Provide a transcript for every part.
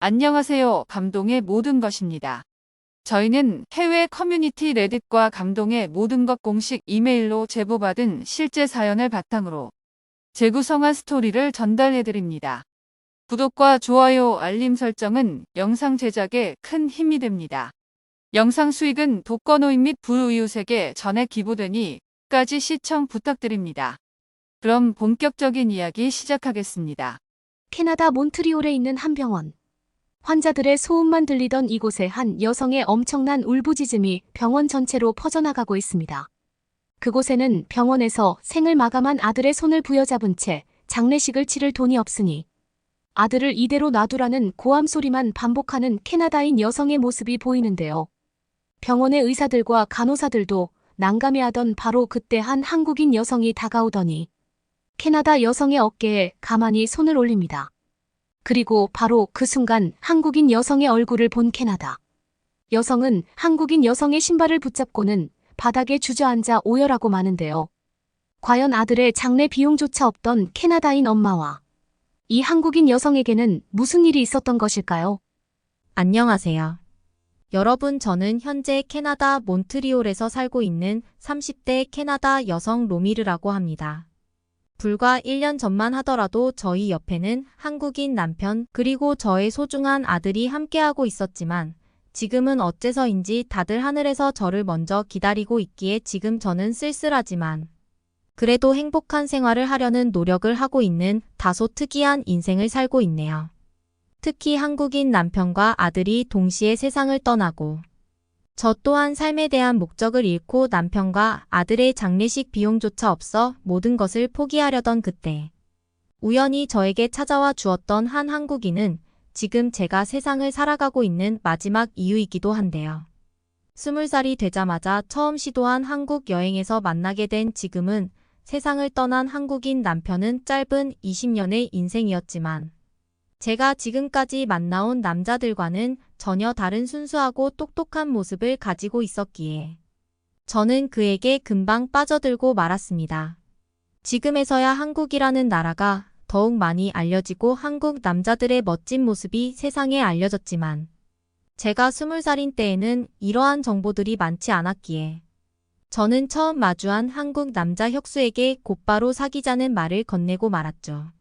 안녕하세요. 감동의 모든 것입니다. 저희는 해외 커뮤니티 레딧과 감동의 모든 것 공식 이메일로 제보받은 실제 사연을 바탕으로 재구성한 스토리를 전달해드립니다. 구독과 좋아요, 알림 설정은 영상 제작에 큰 힘이 됩니다. 영상 수익은 독거노인 및 불우이웃에게 전액 기부되니 끝까지 시청 부탁드립니다. 그럼 본격적인 이야기 시작하겠습니다. 캐나다 몬트리올에 있는 한 병원. 환자들의 소음만 들리던 이곳에 한 여성의 엄청난 울부짖음이 병원 전체로 퍼져나가고 있습니다. 그곳에는 병원에서 생을 마감한 아들의 손을 부여잡은 채 장례식을 치를 돈이 없으니 아들을 이대로 놔두라는 고함 소리만 반복하는 캐나다인 여성의 모습이 보이는데요. 병원의 의사들과 간호사들도 난감해하던 바로 그때 한 한국인 여성이 다가오더니 캐나다 여성의 어깨에 가만히 손을 올립니다. 그리고 바로 그 순간 한국인 여성의 얼굴을 본 캐나다. 여성은 한국인 여성의 신발을 붙잡고는 바닥에 주저앉아 오열하고 마는데요. 과연 아들의 장례 비용조차 없던 캐나다인 엄마와 이 한국인 여성에게는 무슨 일이 있었던 것일까요? 안녕하세요. 여러분, 저는 현재 캐나다 몬트리올에서 살고 있는 30대 캐나다 여성 로미르라고 합니다. 불과 1년 전만 하더라도 저희 옆에는 한국인 남편 그리고 저의 소중한 아들이 함께하고 있었지만 지금은 어째서인지 다들 하늘에서 저를 먼저 기다리고 있기에 지금 저는 쓸쓸하지만 그래도 행복한 생활을 하려는 노력을 하고 있는 다소 특이한 인생을 살고 있네요. 특히 한국인 남편과 아들이 동시에 세상을 떠나고 저 또한 삶에 대한 목적을 잃고 남편과 아들의 장례식 비용조차 없어 모든 것을 포기하려던 그때 우연히 저에게 찾아와 주었던 한 한국인은 지금 제가 세상을 살아가고 있는 마지막 이유이기도 한데요. 20살이 되자마자 처음 시도한 한국 여행에서 만나게 된 지금은 세상을 떠난 한국인 남편은 짧은 20년의 인생이었지만 제가 지금까지 만나온 남자들과는 전혀 다른 순수하고 똑똑한 모습을 가지고 있었기에 저는 그에게 금방 빠져들고 말았습니다. 지금에서야 한국이라는 나라가 더욱 많이 알려지고 한국 남자들의 멋진 모습이 세상에 알려졌지만 제가 20살인 때에는 이러한 정보들이 많지 않았기에 저는 처음 마주한 한국 남자 혁수에게 곧바로 사귀자는 말을 건네고 말았죠.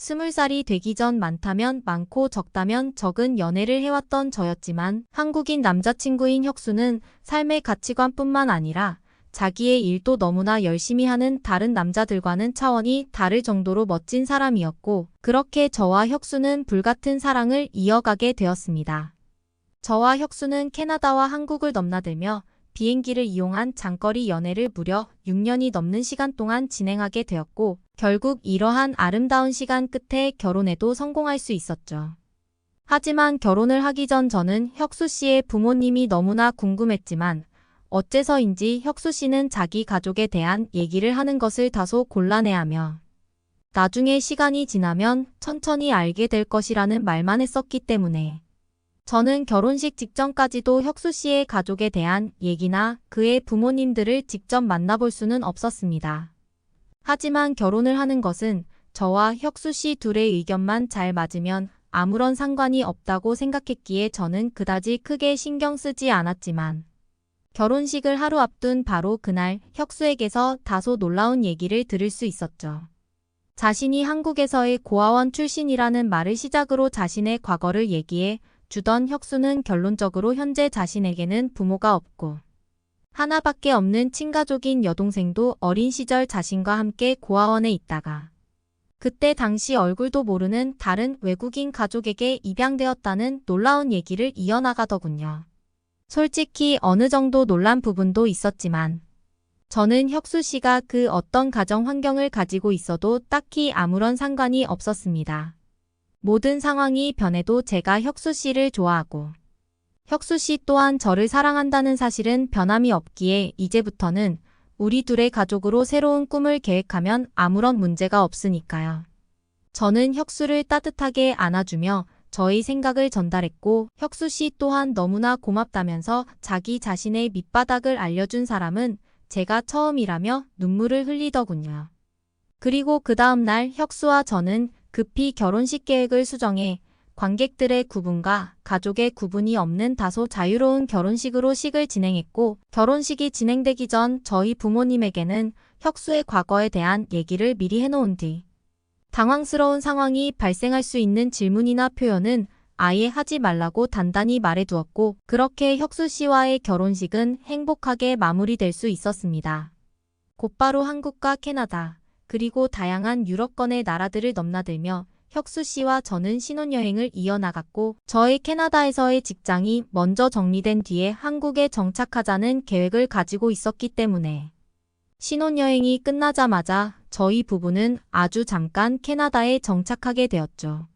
20살이 되기 전 많다면 많고 적다면 적은 연애를 해왔던 저였지만 한국인 남자친구인 혁수는 삶의 가치관뿐만 아니라 자기의 일도 너무나 열심히 하는 다른 남자들과는 차원이 다를 정도로 멋진 사람이었고 그렇게 저와 혁수는 불같은 사랑을 이어가게 되었습니다. 저와 혁수는 캐나다와 한국을 넘나들며 비행기를 이용한 장거리 연애를 무려 6년이 넘는 시간 동안 진행하게 되었고 결국 이러한 아름다운 시간 끝에 결혼에도 성공할 수 있었죠. 하지만 결혼을 하기 전 저는 혁수 씨의 부모님이 너무나 궁금했지만 어째서인지 혁수 씨는 자기 가족에 대한 얘기를 하는 것을 다소 곤란해하며 나중에 시간이 지나면 천천히 알게 될 것이라는 말만 했었기 때문에 저는 결혼식 직전까지도 혁수 씨의 가족에 대한 얘기나 그의 부모님들을 직접 만나볼 수는 없었습니다. 하지만 결혼을 하는 것은 저와 혁수 씨 둘의 의견만 잘 맞으면 아무런 상관이 없다고 생각했기에 저는 그다지 크게 신경 쓰지 않았지만 결혼식을 하루 앞둔 바로 그날 혁수에게서 다소 놀라운 얘기를 들을 수 있었죠. 자신이 한국에서의 고아원 출신이라는 말을 시작으로 자신의 과거를 얘기해 주던 혁수는 결론적으로 현재 자신에게는 부모가 없고 하나밖에 없는 친가족인 여동생도 어린 시절 자신과 함께 고아원에 있다가 그때 당시 얼굴도 모르는 다른 외국인 가족에게 입양되었다는 놀라운 얘기를 이어나가더군요. 솔직히 어느 정도 놀란 부분도 있었지만 저는 혁수 씨가 그 어떤 가정 환경을 가지고 있어도 딱히 아무런 상관이 없었습니다. 모든 상황이 변해도 제가 혁수 씨를 좋아하고 혁수 씨 또한 저를 사랑한다는 사실은 변함이 없기에 이제부터는 우리 둘의 가족으로 새로운 꿈을 계획하면 아무런 문제가 없으니까요. 저는 혁수를 따뜻하게 안아주며 저의 생각을 전달했고 혁수 씨 또한 너무나 고맙다면서 자기 자신의 밑바닥을 알려준 사람은 제가 처음이라며 눈물을 흘리더군요. 그리고 그 다음 날 혁수와 저는 급히 결혼식 계획을 수정해 관객들의 구분과 가족의 구분이 없는 다소 자유로운 결혼식으로 식을 진행했고, 결혼식이 진행되기 전 저희 부모님에게는 혁수의 과거에 대한 얘기를 미리 해놓은 뒤 당황스러운 상황이 발생할 수 있는 질문이나 표현은 아예 하지 말라고 단단히 말해두었고, 그렇게 혁수 씨와의 결혼식은 행복하게 마무리될 수 있었습니다. 곧바로 한국과 캐나다, 그리고 다양한 유럽권의 나라들을 넘나들며 혁수 씨와 저는 신혼여행을 이어나갔고, 저의 캐나다에서의 직장이 먼저 정리된 뒤에 한국에 정착하자는 계획을 가지고 있었기 때문에 신혼여행이 끝나자마자 저희 부부는 아주 잠깐 캐나다에 정착하게 되었죠.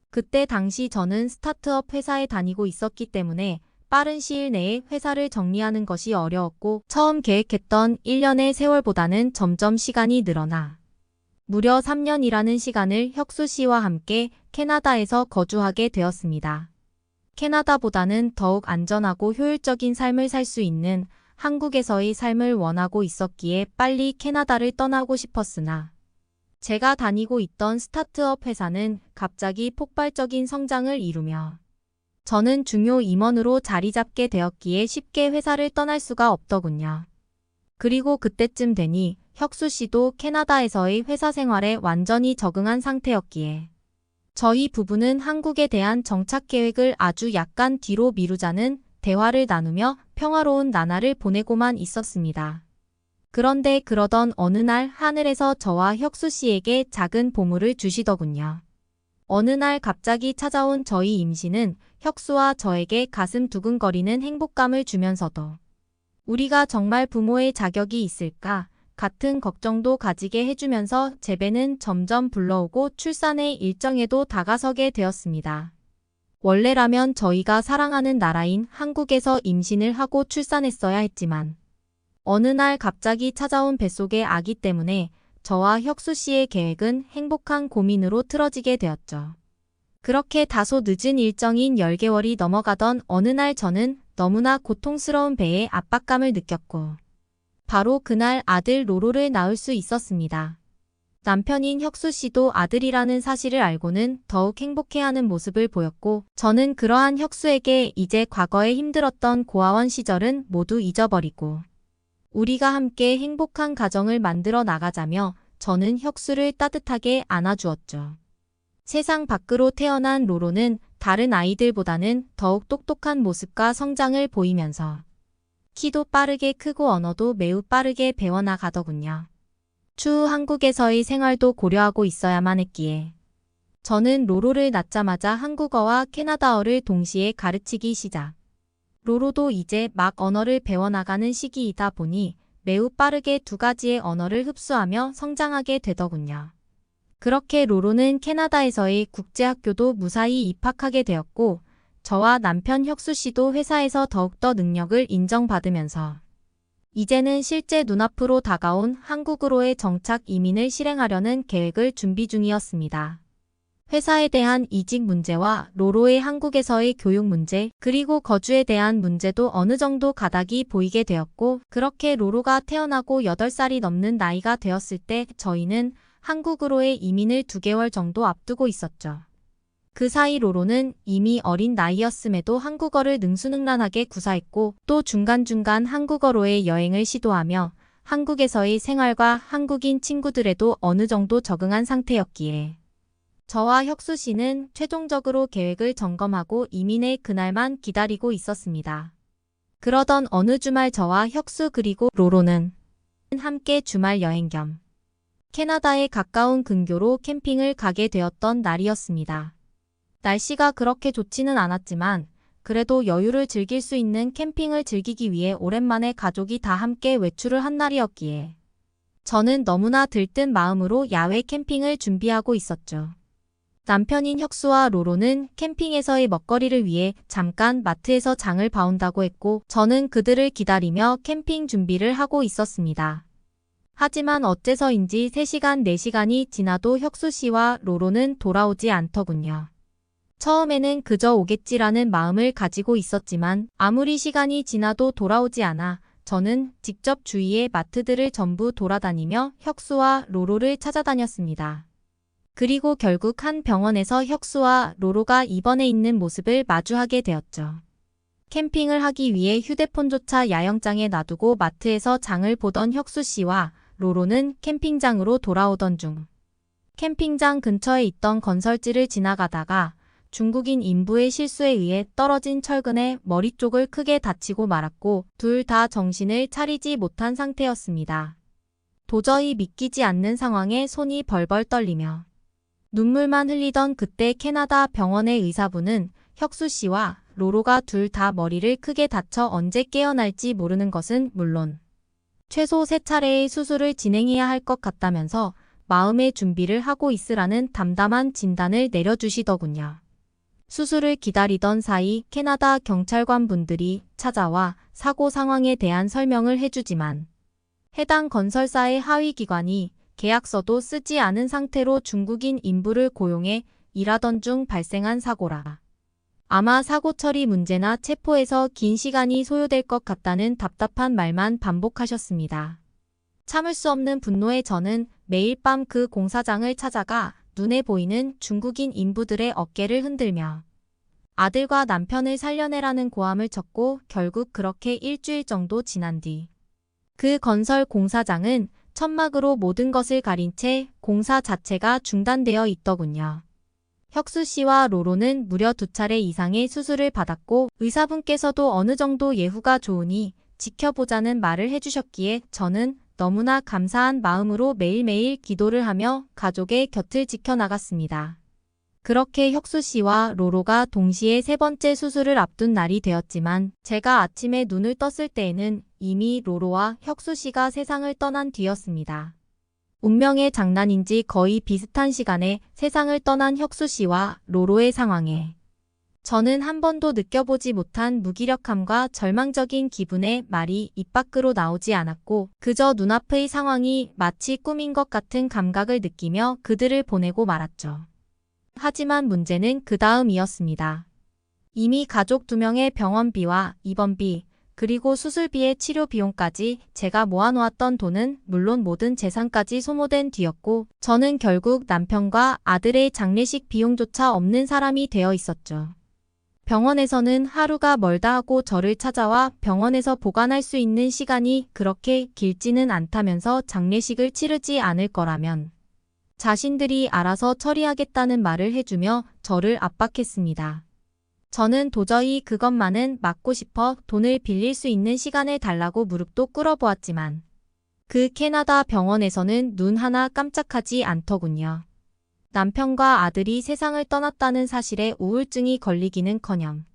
그때 당시 저는 스타트업 회사에 다니고 있었기 때문에 빠른 시일 내에 회사를 정리하는 것이 어려웠고, 처음 계획했던 1년의 세월보다는 점점 시간이 늘어나 무려 3년이라는 시간을 혁수 씨와 함께 캐나다에서 거주하게 되었습니다. 캐나다보다는 더욱 안전하고 효율적인 삶을 살 수 있는 한국에서의 삶을 원하고 있었기에 빨리 캐나다를 떠나고 싶었으나, 제가 다니고 있던 스타트업 회사는 갑자기 폭발적인 성장을 이루며 저는 중요 임원으로 자리 잡게 되었기에 쉽게 회사를 떠날 수가 없더군요. 그리고 그때쯤 되니 혁수 씨도 캐나다에서의 회사 생활에 완전히 적응한 상태였기에 저희 부부는 한국에 대한 정착 계획을 아주 약간 뒤로 미루자는 대화를 나누며 평화로운 나날을 보내고만 있었습니다. 그런데 그러던 어느 날 하늘에서 저와 혁수 씨에게 작은 보물을 주시더군요. 어느 날 갑자기 찾아온 저희 임신은 혁수와 저에게 가슴 두근거리는 행복감을 주면서도 우리가 정말 부모의 자격이 있을까 같은 걱정도 가지게 해주면서 제배는 점점 불러오고 출산의 일정에도 다가서게 되었습니다. 원래라면 저희가 사랑하는 나라인 한국에서 임신을 하고 출산했어야 했지만 어느 날 갑자기 찾아온 뱃속의 아기 때문에 저와 혁수 씨의 계획은 행복한 고민으로 틀어지게 되었죠. 그렇게 다소 늦은 일정인 10개월이 넘어가던 어느 날 저는 너무나 고통스러운 배에 압박감을 느꼈고, 바로 그날 아들 로로를 낳을 수 있었습니다. 남편인 혁수 씨도 아들이라는 사실을 알고는 더욱 행복해하는 모습을 보였고, 저는 그러한 혁수에게 이제 과거에 힘들었던 고아원 시절은 모두 잊어버리고 우리가 함께 행복한 가정을 만들어 나가자며 저는 혁수를 따뜻하게 안아주었죠. 세상 밖으로 태어난 로로는 다른 아이들보다는 더욱 똑똑한 모습과 성장을 보이면서 키도 빠르게 크고 언어도 매우 빠르게 배워나가더군요. 추후 한국에서의 생활도 고려하고 있어야만 했기에 저는 로로를 낳자마자 한국어와 캐나다어를 동시에 가르치기 시작. 로로도 이제 막 언어를 배워나가는 시기이다 보니 매우 빠르게 두 가지의 언어를 흡수하며 성장하게 되더군요. 그렇게 로로는 캐나다에서의 국제학교도 무사히 입학하게 되었고, 저와 남편 혁수 씨도 회사에서 더욱더 능력을 인정받으면서 이제는 실제 눈앞으로 다가온 한국으로의 정착 이민을 실행하려는 계획을 준비 중이었습니다. 회사에 대한 이직 문제와 로로의 한국에서의 교육 문제, 그리고 거주에 대한 문제도 어느 정도 가닥이 보이게 되었고, 그렇게 로로가 태어나고 8살이 넘는 나이가 되었을 때 저희는 한국으로의 이민을 2개월 정도 앞두고 있었죠. 그 사이 로로는 이미 어린 나이였음에도 한국어를 능수능란하게 구사했고, 또 중간중간 한국어로의 여행을 시도하며 한국에서의 생활과 한국인 친구들에도 어느 정도 적응한 상태였기에 저와 혁수 씨는 최종적으로 계획을 점검하고 이민의 그날만 기다리고 있었습니다. 그러던 어느 주말 저와 혁수 그리고 로로는 함께 주말 여행 겸 캐나다에 가까운 근교로 캠핑을 가게 되었던 날이었습니다. 날씨가 그렇게 좋지는 않았지만 그래도 여유를 즐길 수 있는 캠핑을 즐기기 위해 오랜만에 가족이 다 함께 외출을 한 날이었기에 저는 너무나 들뜬 마음으로 야외 캠핑을 준비하고 있었죠. 남편인 혁수와 로로는 캠핑에서의 먹거리를 위해 잠깐 마트에서 장을 봐온다고 했고, 저는 그들을 기다리며 캠핑 준비를 하고 있었습니다. 하지만 어째서인지 3시간, 4시간이 지나도 혁수 씨와 로로는 돌아오지 않더군요. 처음에는 그저 오겠지라는 마음을 가지고 있었지만 아무리 시간이 지나도 돌아오지 않아 저는 직접 주위의 마트들을 전부 돌아다니며 혁수와 로로를 찾아다녔습니다. 그리고 결국 한 병원에서 혁수와 로로가 입원해 있는 모습을 마주하게 되었죠. 캠핑을 하기 위해 휴대폰조차 야영장에 놔두고 마트에서 장을 보던 혁수 씨와 로로는 캠핑장으로 돌아오던 중 캠핑장 근처에 있던 건설지를 지나가다가 중국인 인부의 실수에 의해 떨어진 철근에 머리 쪽을 크게 다치고 말았고 둘 다 정신을 차리지 못한 상태였습니다. 도저히 믿기지 않는 상황에 손이 벌벌 떨리며 눈물만 흘리던 그때 캐나다 병원의 의사분은 혁수 씨와 로로가 둘 다 머리를 크게 다쳐 언제 깨어날지 모르는 것은 물론 최소 3차례의 수술을 진행해야 할 것 같다면서 마음의 준비를 하고 있으라는 담담한 진단을 내려주시더군요. 수술을 기다리던 사이 캐나다 경찰관 분들이 찾아와 사고 상황에 대한 설명을 해주지만 해당 건설사의 하위 기관이 계약서도 쓰지 않은 상태로 중국인 인부를 고용해 일하던 중 발생한 사고라. 아마 사고 처리 문제나 체포에서 긴 시간이 소요될 것 같다는 답답한 말만 반복하셨습니다. 참을 수 없는 분노에 저는 매일 밤 그 공사장을 찾아가 눈에 보이는 중국인 인부들의 어깨를 흔들며 아들과 남편을 살려내라는 고함을 쳤고 결국 그렇게 일주일 정도 지난 뒤 그 건설 공사장은 천막으로 모든 것을 가린 채 공사 자체가 중단되어 있더군요. 혁수 씨와 로로는 무려 2차례 이상의 수술을 받았고 의사분께서도 어느 정도 예후가 좋으니 지켜보자는 말을 해주셨기에 저는 너무나 감사한 마음으로 매일매일 기도를 하며 가족의 곁을 지켜나갔습니다. 그렇게 혁수 씨와 로로가 동시에 3번째 수술을 앞둔 날이 되었지만 제가 아침에 눈을 떴을 때에는 이미 로로와 혁수 씨가 세상을 떠난 뒤였습니다. 운명의 장난인지 거의 비슷한 시간에 세상을 떠난 혁수 씨와 로로의 상황에 저는 한 번도 느껴보지 못한 무기력함과 절망적인 기분에 말이 입 밖으로 나오지 않았고 그저 눈앞의 상황이 마치 꿈인 것 같은 감각을 느끼며 그들을 보내고 말았죠. 하지만 문제는 그 다음이었습니다. 이미 가족 2명의 병원비와 입원비, 그리고 수술비의 치료 비용까지 제가 모아놓았던 돈은 물론 모든 재산까지 소모된 뒤였고 저는 결국 남편과 아들의 장례식 비용조차 없는 사람이 되어 있었죠. 병원에서는 하루가 멀다 하고 저를 찾아와 병원에서 보관할 수 있는 시간이 그렇게 길지는 않다면서 장례식을 치르지 않을 거라면 자신들이 알아서 처리하겠다는 말을 해주며 저를 압박했습니다. 저는 도저히 그것만은 막고 싶어 돈을 빌릴 수 있는 시간을 달라고 무릎도 꿇어보았지만 그 캐나다 병원에서는 눈 하나 깜짝하지 않더군요. 남편과 아들이 세상을 떠났다는 사실에 우울증이 걸리기는커녕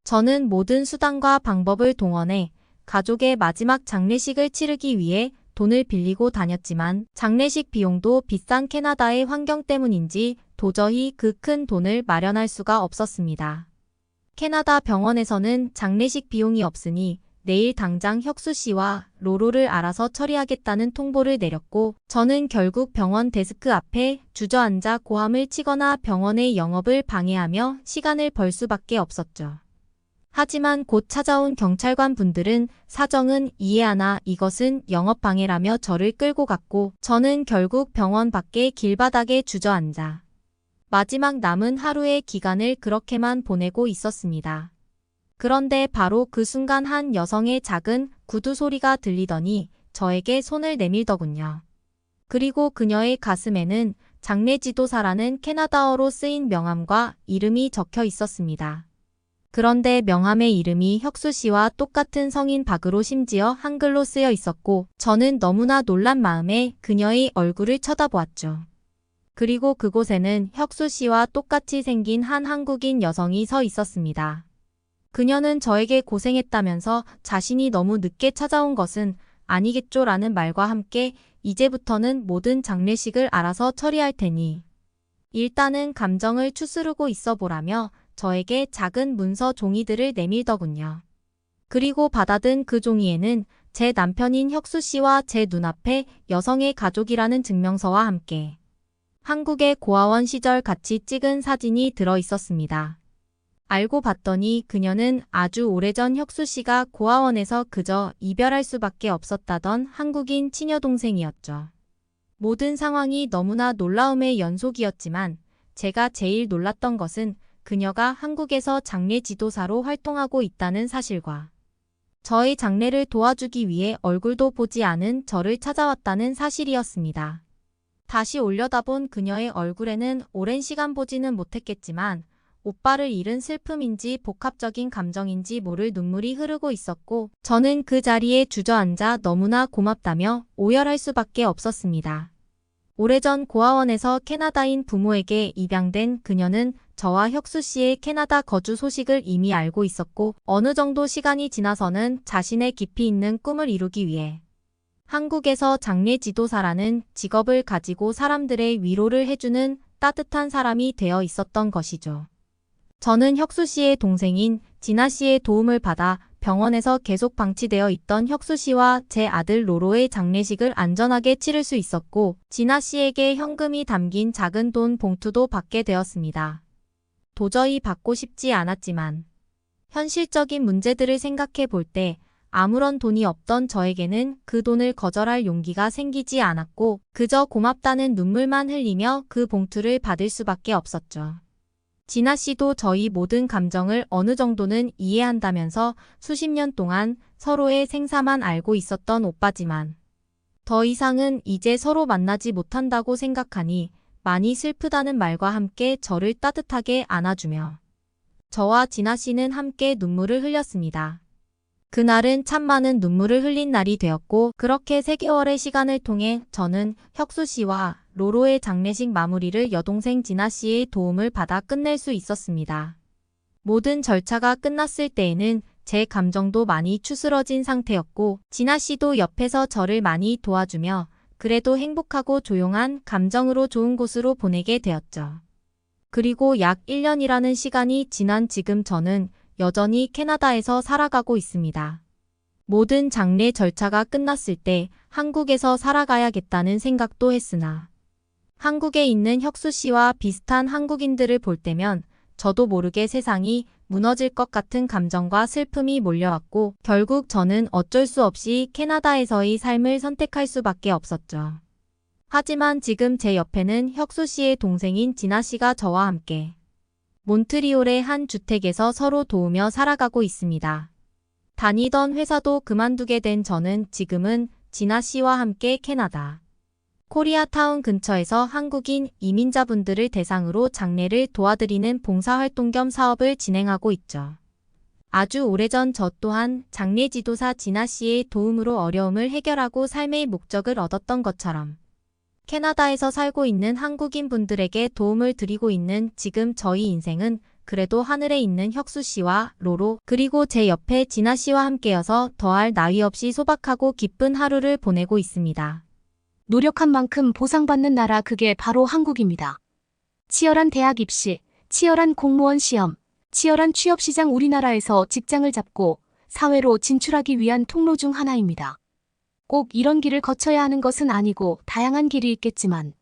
저는 모든 수단과 방법을 동원해 가족의 마지막 장례식을 치르기 위해 돈을 빌리고 다녔지만 장례식 비용도 비싼 캐나다의 환경 때문인지 도저히 그 큰 돈을 마련할 수가 없었습니다. 캐나다 병원에서는 장례식 비용이 없으니 내일 당장 혁수 씨와 로로를 알아서 처리하겠다는 통보를 내렸고 저는 결국 병원 데스크 앞에 주저앉아 고함을 치거나 병원의 영업을 방해하며 시간을 벌 수밖에 없었죠. 하지만 곧 찾아온 경찰관 분들은 사정은 이해하나 이것은 영업방해라며 저를 끌고 갔고 저는 결국 병원 밖의 길바닥에 주저앉아 마지막 남은 하루의 기간을 그렇게만 보내고 있었습니다. 그런데 바로 그 순간 한 여성의 작은 구두 소리가 들리더니 저에게 손을 내밀더군요. 그리고 그녀의 가슴에는 장례지도사라는 캐나다어로 쓰인 명함과 이름이 적혀 있었습니다. 그런데 명함의 이름이 혁수 씨와 똑같은 성인 박으로 심지어 한글로 쓰여 있었고 저는 너무나 놀란 마음에 그녀의 얼굴을 쳐다보았죠. 그리고 그곳에는 혁수 씨와 똑같이 생긴 한 한국인 여성이 서 있었습니다. 그녀는 저에게 고생했다면서 자신이 너무 늦게 찾아온 것은 아니겠죠라는 말과 함께 이제부터는 모든 장례식을 알아서 처리할 테니 일단은 감정을 추스르고 있어 보라며 저에게 작은 문서 종이들을 내밀더군요. 그리고 받아든 그 종이에는 제 남편인 혁수 씨와 제 눈앞에 여성의 가족이라는 증명서와 함께 한국의 고아원 시절 같이 찍은 사진이 들어 있었습니다. 알고 봤더니 그녀는 아주 오래전 혁수 씨가 고아원에서 그저 이별할 수밖에 없었다던 한국인 친여동생이었죠. 모든 상황이 너무나 놀라움의 연속이었지만 제가 제일 놀랐던 것은 그녀가 한국에서 장례 지도사로 활동하고 있다는 사실과 저의 장례를 도와주기 위해 얼굴도 보지 않은 저를 찾아왔다는 사실이었습니다. 다시 올려다본 그녀의 얼굴에는 오랜 시간 보지는 못했겠지만 오빠를 잃은 슬픔인지 복합적인 감정인지 모를 눈물이 흐르고 있었고 저는 그 자리에 주저앉아 너무나 고맙다며 오열할 수밖에 없었습니다. 오래전 고아원에서 캐나다인 부모에게 입양된 그녀는 저와 혁수 씨의 캐나다 거주 소식을 이미 알고 있었고 어느 정도 시간이 지나서는 자신의 깊이 있는 꿈을 이루기 위해 한국에서 장례 지도사라는 직업을 가지고 사람들의 위로를 해주는 따뜻한 사람이 되어 있었던 것이죠. 저는 혁수 씨의 동생인 진아 씨의 도움을 받아 병원에서 계속 방치되어 있던 혁수 씨와 제 아들 로로의 장례식을 안전하게 치를 수 있었고 진아 씨에게 현금이 담긴 작은 돈 봉투도 받게 되었습니다. 도저히 받고 싶지 않았지만 현실적인 문제들을 생각해 볼 때 아무런 돈이 없던 저에게는 그 돈을 거절할 용기가 생기지 않았고 그저 고맙다는 눈물만 흘리며 그 봉투를 받을 수밖에 없었죠. 진아 씨도 저희 모든 감정을 어느 정도는 이해한다면서 수십 년 동안 서로의 생사만 알고 있었던 오빠지만 더 이상은 이제 서로 만나지 못한다고 생각하니 많이 슬프다는 말과 함께 저를 따뜻하게 안아주며 저와 진아 씨는 함께 눈물을 흘렸습니다. 그날은 참 많은 눈물을 흘린 날이 되었고 그렇게 3개월의 시간을 통해 저는 혁수 씨와 로로의 장례식 마무리를 여동생 진아 씨의 도움을 받아 끝낼 수 있었습니다. 모든 절차가 끝났을 때에는 제 감정도 많이 추스러진 상태였고 진아 씨도 옆에서 저를 많이 도와주며 그래도 행복하고 조용한 감정으로 좋은 곳으로 보내게 되었죠. 그리고 약 1년이라는 시간이 지난 지금 저는 여전히 캐나다에서 살아가고 있습니다. 모든 장례 절차가 끝났을 때 한국에서 살아가야겠다는 생각도 했으나 한국에 있는 혁수 씨와 비슷한 한국인들을 볼 때면 저도 모르게 세상이 무너질 것 같은 감정과 슬픔이 몰려왔고 결국 저는 어쩔 수 없이 캐나다에서의 삶을 선택할 수밖에 없었죠. 하지만 지금 제 옆에는 혁수 씨의 동생인 진아 씨가 저와 함께 몬트리올의 한 주택에서 서로 도우며 살아가고 있습니다. 다니던 회사도 그만두게 된 저는 지금은 진아 씨와 함께 캐나다 코리아타운 근처에서 한국인 이민자분들을 대상으로 장례를 도와드리는 봉사활동 겸 사업을 진행하고 있죠. 아주 오래전 저 또한 장례 지도사 진아 씨의 도움으로 어려움을 해결하고 삶의 목적을 얻었던 것처럼 캐나다에서 살고 있는 한국인 분들에게 도움을 드리고 있는 지금 저희 인생은 그래도 하늘에 있는 혁수 씨와 로로 그리고 제 옆에 진아 씨와 함께여서 더할 나위 없이 소박하고 기쁜 하루를 보내고 있습니다. 노력한 만큼 보상받는 나라 그게 바로 한국입니다. 치열한 대학 입시, 치열한 공무원 시험, 치열한 취업 시장 우리나라에서 직장을 잡고 사회로 진출하기 위한 통로 중 하나입니다. 꼭 이런 길을 거쳐야 하는 것은 아니고 다양한 길이 있겠지만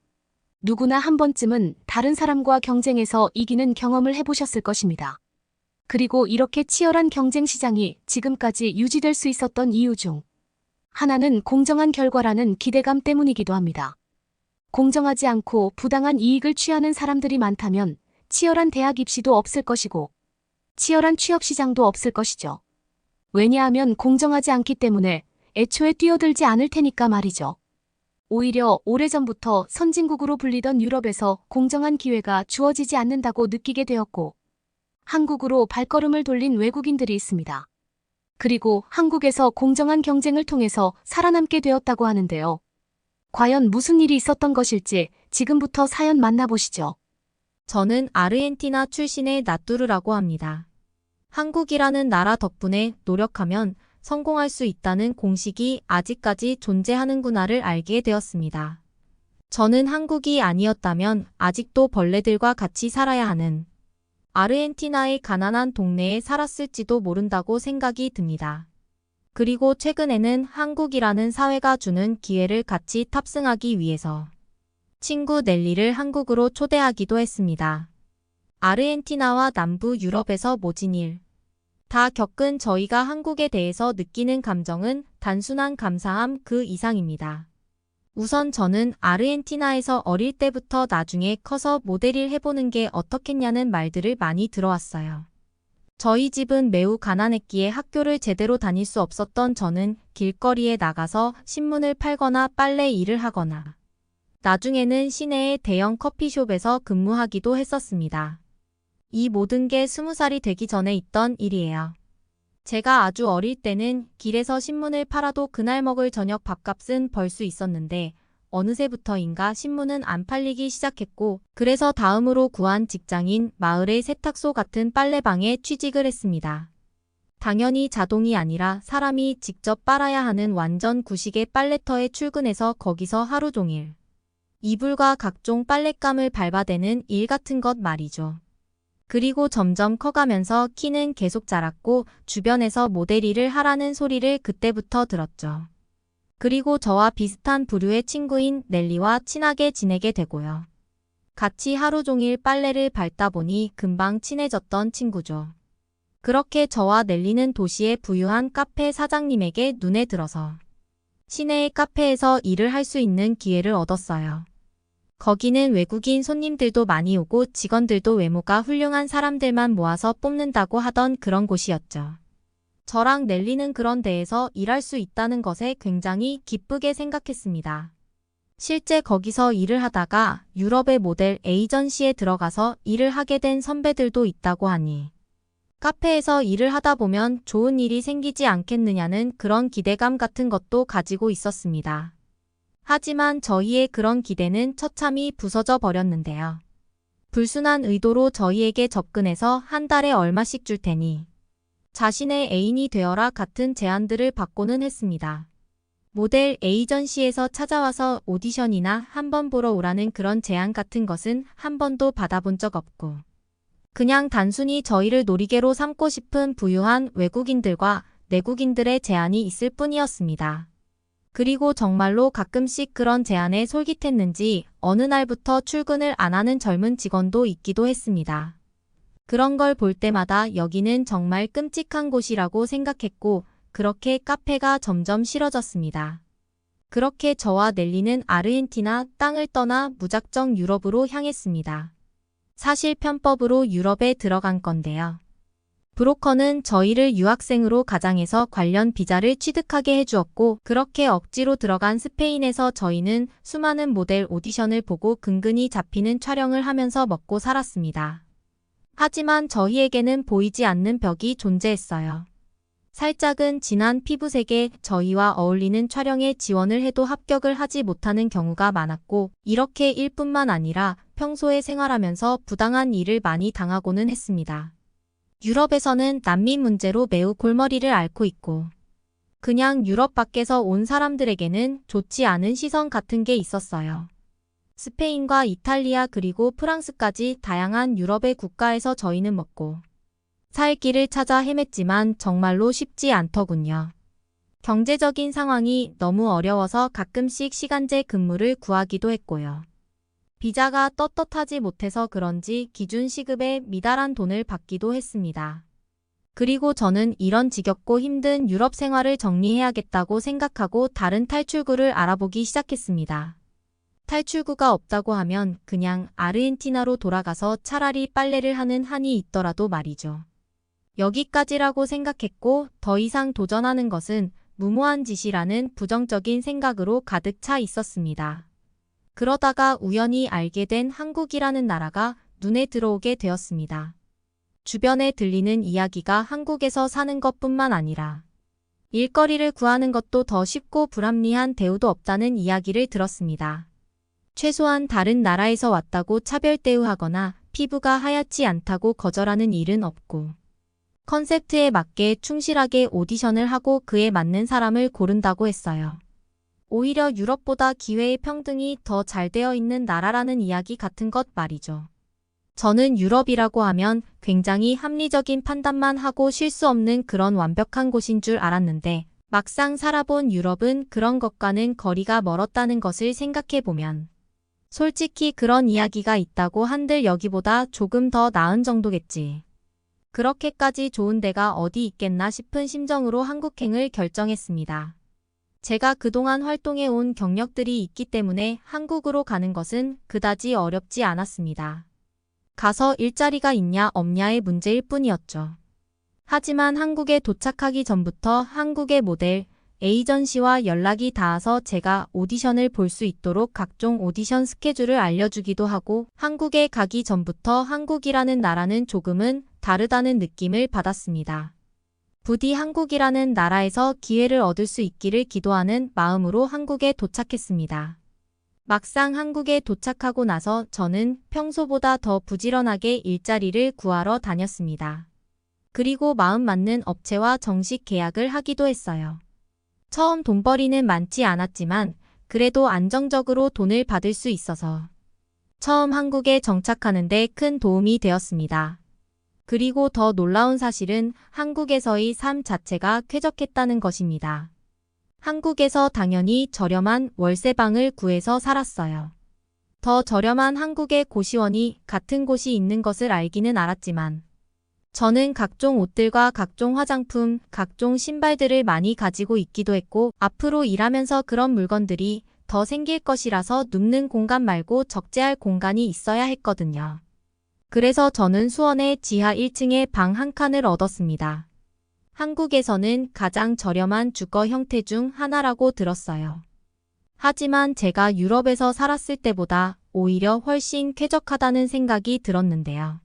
누구나 한 번쯤은 다른 사람과 경쟁해서 이기는 경험을 해보셨을 것입니다. 그리고 이렇게 치열한 경쟁 시장이 지금까지 유지될 수 있었던 이유 중 하나는 공정한 결과라는 기대감 때문이기도 합니다. 공정하지 않고 부당한 이익을 취하는 사람들이 많다면 치열한 대학 입시도 없을 것이고 치열한 취업 시장도 없을 것이죠. 왜냐하면 공정하지 않기 때문에 애초에 뛰어들지 않을 테니까 말이죠. 오히려 오래전부터 선진국으로 불리던 유럽에서 공정한 기회가 주어지지 않는다고 느끼게 되었고 한국으로 발걸음을 돌린 외국인들이 있습니다. 그리고 한국에서 공정한 경쟁을 통해서 살아남게 되었다고 하는데요. 과연 무슨 일이 있었던 것일지 지금부터 사연 만나보시죠. 저는 아르헨티나 출신의 나뚜르라고 합니다. 한국이라는 나라 덕분에 노력하면 성공할 수 있다는 공식이 아직까지 존재하는구나를 알게 되었습니다. 저는 한국이 아니었다면 아직도 벌레들과 같이 살아야 하는 아르헨티나의 가난한 동네에 살았을지도 모른다고 생각이 듭니다. 그리고 최근에는 한국이라는 사회가 주는 기회를 같이 탑승하기 위해서 친구 넬리를 한국으로 초대하기도 했습니다. 아르헨티나와 남부 유럽에서 모진 일 다 겪은 저희가 한국에 대해서 느끼는 감정은 단순한 감사함 그 이상입니다. 우선 저는 아르헨티나에서 어릴 때부터 나중에 커서 모델 일 해보는 게 어떻겠냐는 말들을 많이 들어왔어요. 저희 집은 매우 가난했기에 학교를 제대로 다닐 수 없었던 저는 길거리에 나가서 신문을 팔거나 빨래 일을 하거나 나중에는 시내의 대형 커피숍에서 근무하기도 했었습니다. 이 모든 게 20살이 되기 전에 있던 일이에요. 제가 아주 어릴 때는 길에서 신문을 팔아도 그날 먹을 저녁 밥값은 벌 수 있었는데 어느새부터인가 신문은 안 팔리기 시작했고 그래서 다음으로 구한 직장인 마을의 세탁소 같은 빨래방에 취직을 했습니다. 당연히 자동이 아니라 사람이 직접 빨아야 하는 완전 구식의 빨래터에 출근해서 거기서 하루 종일 이불과 각종 빨랫감을 밟아대는 일 같은 것 말이죠. 그리고 점점 커가면서 키는 계속 자랐고 주변에서 모델 일을 하라는 소리를 그때부터 들었죠. 그리고 저와 비슷한 부류의 친구인 넬리와 친하게 지내게 되고요. 같이 하루 종일 빨래를 밟다 보니 금방 친해졌던 친구죠. 그렇게 저와 넬리는 도시의 부유한 카페 사장님에게 눈에 들어서 시내의 카페에서 일을 할 수 있는 기회를 얻었어요. 거기는 외국인 손님들도 많이 오고 직원들도 외모가 훌륭한 사람들만 모아서 뽑는다고 하던 그런 곳이었죠. 저랑 넬리는 그런 데에서 일할 수 있다는 것에 굉장히 기쁘게 생각했습니다. 실제 거기서 일을 하다가 유럽의 모델 에이전시에 들어가서 일을 하게 된 선배들도 있다고 하니 카페에서 일을 하다 보면 좋은 일이 생기지 않겠느냐는 그런 기대감 같은 것도 가지고 있었습니다. 하지만 저희의 그런 기대는 처참히 부서져 버렸는데요. 불순한 의도로 저희에게 접근해서 한 달에 얼마씩 줄 테니 자신의 애인이 되어라 같은 제안들을 받고는 했습니다. 모델 에이전시에서 찾아와서 오디션이나 한번 보러 오라는 그런 제안 같은 것은 한 번도 받아본 적 없고 그냥 단순히 저희를 놀이개로 삼고 싶은 부유한 외국인들과 내국인들의 제안이 있을 뿐이었습니다. 그리고 정말로 가끔씩 그런 제안에 솔깃했는지 어느 날부터 출근을 안 하는 젊은 직원도 있기도 했습니다. 그런 걸 볼 때마다 여기는 정말 끔찍한 곳이라고 생각했고 그렇게 카페가 점점 싫어졌습니다. 그렇게 저와 넬리는 아르헨티나 땅을 떠나 무작정 유럽으로 향했습니다. 사실 편법으로 유럽에 들어간 건데요. 브로커는 저희를 유학생으로 가장해서 관련 비자를 취득하게 해주었고 그렇게 억지로 들어간 스페인에서 저희는 수많은 모델 오디션을 보고 근근히 잡히는 촬영을 하면서 먹고 살았습니다. 하지만 저희에게는 보이지 않는 벽이 존재했어요. 살짝은 진한 피부색에 저희와 어울리는 촬영에 지원을 해도 합격을 하지 못하는 경우가 많았고 이렇게 일뿐만 아니라 평소에 생활하면서 부당한 일을 많이 당하고는 했습니다. 유럽에서는 난민 문제로 매우 골머리를 앓고 있고 그냥 유럽 밖에서 온 사람들에게는 좋지 않은 시선 같은 게 있었어요. 스페인과 이탈리아 그리고 프랑스까지 다양한 유럽의 국가에서 저희는 먹고 살 길을 찾아 헤맸지만 정말로 쉽지 않더군요. 경제적인 상황이 너무 어려워서 가끔씩 시간제 근무를 구하기도 했고요. 비자가 떳떳하지 못해서 그런지 기준 시급에 미달한 돈을 받기도 했습니다. 그리고 저는 이런 지겹고 힘든 유럽 생활을 정리해야겠다고 생각하고 다른 탈출구를 알아보기 시작했습니다. 탈출구가 없다고 하면 그냥 아르헨티나로 돌아가서 차라리 빨래를 하는 한이 있더라도 말이죠. 여기까지라고 생각했고 더 이상 도전하는 것은 무모한 짓이라는 부정적인 생각으로 가득 차 있었습니다. 그러다가 우연히 알게 된 한국이라는 나라가 눈에 들어오게 되었습니다. 주변에 들리는 이야기가 한국에서 사는 것뿐만 아니라 일거리를 구하는 것도 더 쉽고 불합리한 대우도 없다는 이야기를 들었습니다. 최소한 다른 나라에서 왔다고 차별 대우하거나 피부가 하얗지 않다고 거절하는 일은 없고 컨셉트에 맞게 충실하게 오디션을 하고 그에 맞는 사람을 고른다고 했어요. 오히려 유럽보다 기회의 평등이 더 잘 되어 있는 나라라는 이야기 같은 것 말이죠. 저는 유럽이라고 하면 굉장히 합리적인 판단만 하고 실수 없는 그런 완벽한 곳인 줄 알았는데 막상 살아본 유럽은 그런 것과는 거리가 멀었다는 것을 생각해보면 솔직히 그런 이야기가 있다고 한들 여기보다 조금 더 나은 정도겠지. 그렇게까지 좋은 데가 어디 있겠나 싶은 심정으로 한국행을 결정했습니다. 제가 그동안 활동해온 경력들이 있기 때문에 한국으로 가는 것은 그다지 어렵지 않았습니다. 가서 일자리가 있냐 없냐의 문제일 뿐이었죠. 하지만 한국에 도착하기 전부터 한국의 모델, 에이전시와 연락이 닿아서 제가 오디션을 볼 수 있도록 각종 오디션 스케줄을 알려주기도 하고 한국에 가기 전부터 한국이라는 나라는 조금은 다르다는 느낌을 받았습니다. 부디 한국이라는 나라에서 기회를 얻을 수 있기를 기도하는 마음으로 한국에 도착했습니다. 막상 한국에 도착하고 나서 저는 평소보다 더 부지런하게 일자리를 구하러 다녔습니다. 그리고 마음 맞는 업체와 정식 계약을 하기도 했어요. 처음 돈벌이는 많지 않았지만 그래도 안정적으로 돈을 받을 수 있어서 처음 한국에 정착하는 데 큰 도움이 되었습니다. 그리고 더 놀라운 사실은 한국에서의 삶 자체가 쾌적했다는 것입니다. 한국에서 당연히 저렴한 월세방을 구해서 살았어요. 더 저렴한 한국의 고시원이 같은 곳이 있는 것을 알기는 알았지만 저는 각종 옷들과 각종 화장품, 각종 신발들을 많이 가지고 있기도 했고 앞으로 일하면서 그런 물건들이 더 생길 것이라서 눕는 공간 말고 적재할 공간이 있어야 했거든요. 그래서 저는 수원의 지하 1층에 방 한 칸을 얻었습니다. 한국에서는 가장 저렴한 주거 형태 중 하나라고 들었어요. 하지만 제가 유럽에서 살았을 때보다 오히려 훨씬 쾌적하다는 생각이 들었는데요.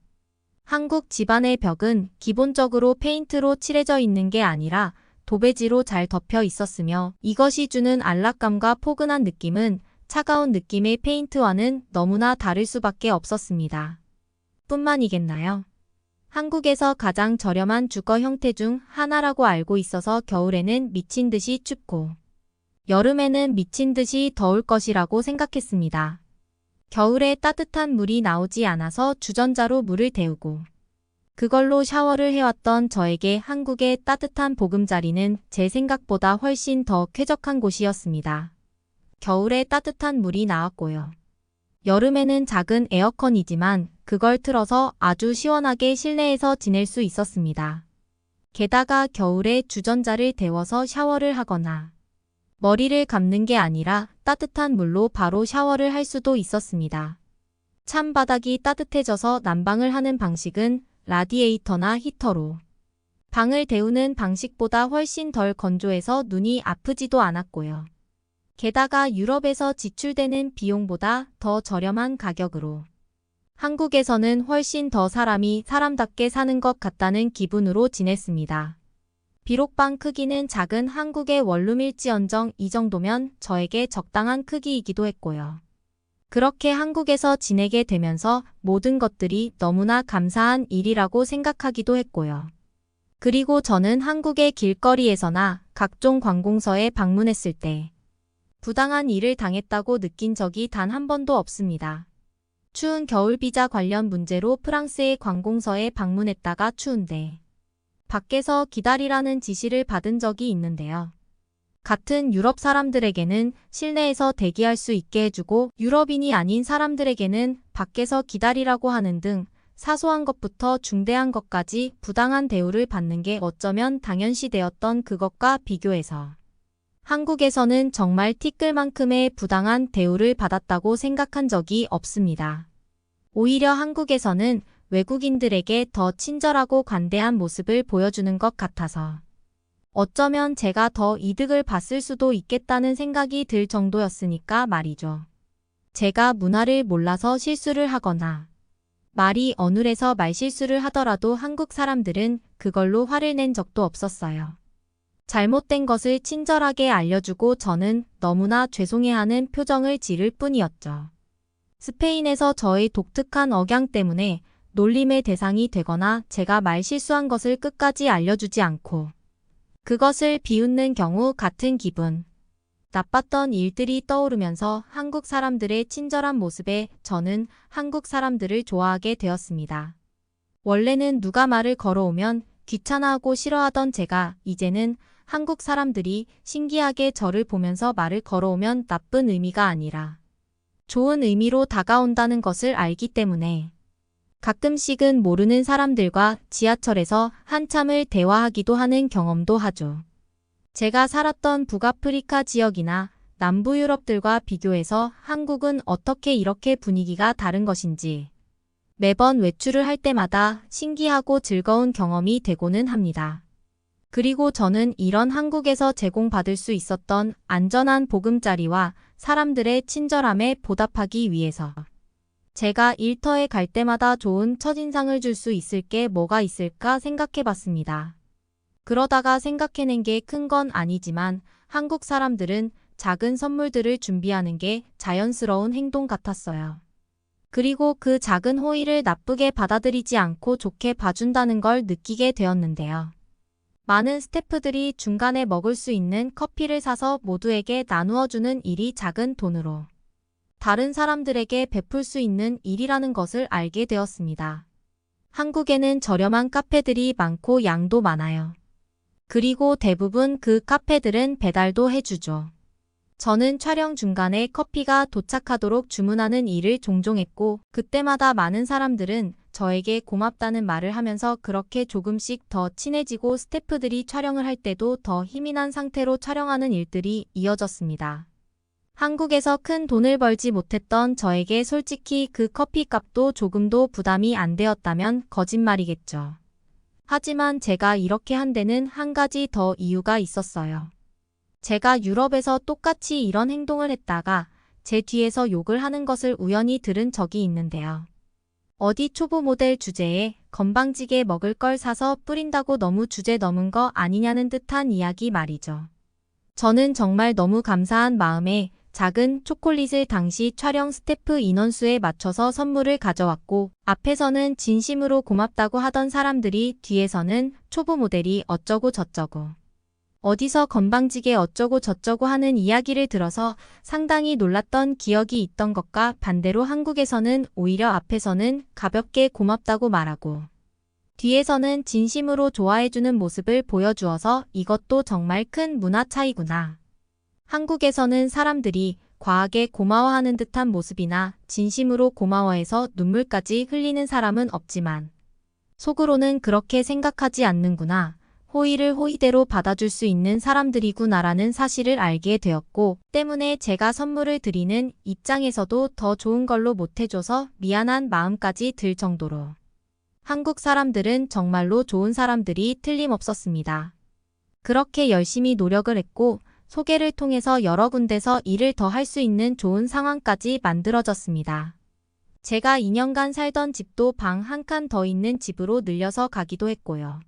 한국 집안의 벽은 기본적으로 페인트로 칠해져 있는 게 아니라 도배지로 잘 덮여 있었으며 이것이 주는 안락감과 포근한 느낌은 차가운 느낌의 페인트와는 너무나 다를 수밖에 없었습니다. 뿐만이겠나요? 한국에서 가장 저렴한 주거 형태 중 하나라고 알고 있어서 겨울에는 미친 듯이 춥고 여름에는 미친 듯이 더울 것이라고 생각했습니다. 겨울에 따뜻한 물이 나오지 않아서 주전자로 물을 데우고 그걸로 샤워를 해왔던 저에게 한국의 따뜻한 보금자리는 제 생각보다 훨씬 더 쾌적한 곳이었습니다. 겨울에 따뜻한 물이 나왔고요. 여름에는 작은 에어컨이지만 그걸 틀어서 아주 시원하게 실내에서 지낼 수 있었습니다. 게다가 겨울에 주전자를 데워서 샤워를 하거나 머리를 감는 게 아니라 따뜻한 물로 바로 샤워를 할 수도 있었습니다. 찬 바닥이 따뜻해져서 난방을 하는 방식은 라디에이터나 히터로 방을 데우는 방식보다 훨씬 덜 건조해서 눈이 아프지도 않았고요. 게다가 유럽에서 지출되는 비용보다 더 저렴한 가격으로 한국에서는 훨씬 더 사람이 사람답게 사는 것 같다는 기분으로 지냈습니다. 비록 방 크기는 작은 한국의 원룸일지언정 이 정도면 저에게 적당한 크기이기도 했고요. 그렇게 한국에서 지내게 되면서 모든 것들이 너무나 감사한 일이라고 생각하기도 했고요. 그리고 저는 한국의 길거리에서나 각종 관공서에 방문했을 때 부당한 일을 당했다고 느낀 적이 단 한 번도 없습니다. 추운 겨울 비자 관련 문제로 프랑스의 관공서에 방문했다가 추운데 밖에서 기다리라는 지시를 받은 적이 있는데요. 같은 유럽 사람들에게는 실내에서 대기할 수 있게 해주고 유럽인이 아닌 사람들에게는 밖에서 기다리라고 하는 등 사소한 것부터 중대한 것까지 부당한 대우를 받는 게 어쩌면 당연시되었던 그것과 비교해서 한국에서는 정말 티끌만큼의 부당한 대우를 받았다고 생각한 적이 없습니다. 오히려 한국에서는 외국인들에게 더 친절하고 관대한 모습을 보여주는 것 같아서 어쩌면 제가 더 이득을 봤을 수도 있겠다는 생각이 들 정도였으니까 말이죠. 제가 문화를 몰라서 실수를 하거나 말이 어눌해서 말실수를 하더라도 한국 사람들은 그걸로 화를 낸 적도 없었어요. 잘못된 것을 친절하게 알려주고 저는 너무나 죄송해하는 표정을 지을 뿐이었죠. 스페인에서 저의 독특한 억양 때문에 놀림의 대상이 되거나 제가 말실수한 것을 끝까지 알려주지 않고 그것을 비웃는 경우 같은 기분. 나빴던 일들이 떠오르면서 한국 사람들의 친절한 모습에 저는 한국 사람들을 좋아하게 되었습니다. 원래는 누가 말을 걸어오면 귀찮아하고 싫어하던 제가 이제는 한국 사람들이 신기하게 저를 보면서 말을 걸어오면 나쁜 의미가 아니라 좋은 의미로 다가온다는 것을 알기 때문에 가끔씩은 모르는 사람들과 지하철에서 한참을 대화하기도 하는 경험도 하죠. 제가 살았던 북아프리카 지역이나 남부 유럽들과 비교해서 한국은 어떻게 이렇게 분위기가 다른 것인지 매번 외출을 할 때마다 신기하고 즐거운 경험이 되고는 합니다. 그리고 저는 이런 한국에서 제공받을 수 있었던 안전한 보금자리와 사람들의 친절함에 보답하기 위해서 제가 일터에 갈 때마다 좋은 첫인상을 줄 수 있을 게 뭐가 있을까 생각해 봤습니다. 그러다가 생각해낸 게 큰 건 아니지만 한국 사람들은 작은 선물들을 준비하는 게 자연스러운 행동 같았어요. 그리고 그 작은 호의를 나쁘게 받아들이지 않고 좋게 봐준다는 걸 느끼게 되었는데요. 많은 스태프들이 중간에 먹을 수 있는 커피를 사서 모두에게 나누어 주는 일이 작은 돈으로 다른 사람들에게 베풀 수 있는 일이라는 것을 알게 되었습니다. 한국에는 저렴한 카페들이 많고 양도 많아요. 그리고 대부분 그 카페들은 배달도 해주죠. 저는 촬영 중간에 커피가 도착하도록 주문하는 일을 종종 했고 그때마다 많은 사람들은 저에게 고맙다는 말을 하면서 그렇게 조금씩 더 친해지고 스태프들이 촬영을 할 때도 더 힘이 난 상태로 촬영하는 일들이 이어졌습니다. 한국에서 큰 돈을 벌지 못했던 저에게 솔직히 그 커피 값도 조금도 부담이 안 되었다면 거짓말이겠죠. 하지만 제가 이렇게 한 데는 한 가지 더 이유가 있었어요. 제가 유럽에서 똑같이 이런 행동을 했다가 제 뒤에서 욕을 하는 것을 우연히 들은 적이 있는데요. 어디 초보 모델 주제에 건방지게 먹을 걸 사서 뿌린다고 너무 주제 넘은 거 아니냐는 듯한 이야기 말이죠. 저는 정말 너무 감사한 마음에 작은 초콜릿을 당시 촬영 스태프 인원수에 맞춰서 선물을 가져왔고 앞에서는 진심으로 고맙다고 하던 사람들이 뒤에서는 초보 모델이 어쩌고 저쩌고 어디서 건방지게 어쩌고 저쩌고 하는 이야기를 들어서 상당히 놀랐던 기억이 있던 것과 반대로 한국에서는 오히려 앞에서는 가볍게 고맙다고 말하고 뒤에서는 진심으로 좋아해주는 모습을 보여주어서 이것도 정말 큰 문화 차이구나. 한국에서는 사람들이 과하게 고마워하는 듯한 모습이나 진심으로 고마워해서 눈물까지 흘리는 사람은 없지만 속으로는 그렇게 생각하지 않는구나. 호의를 호의대로 받아줄 수 있는 사람들이구나라는 사실을 알게 되었고 때문에 제가 선물을 드리는 입장에서도 더 좋은 걸로 못해줘서 미안한 마음까지 들 정도로 한국 사람들은 정말로 좋은 사람들이 틀림없었습니다. 그렇게 열심히 노력을 했고 소개를 통해서 여러 군데서 일을 더 할 수 있는 좋은 상황까지 만들어졌습니다. 제가 2년간 살던 집도 방 한 칸 더 있는 집으로 늘려서 가기도 했고요.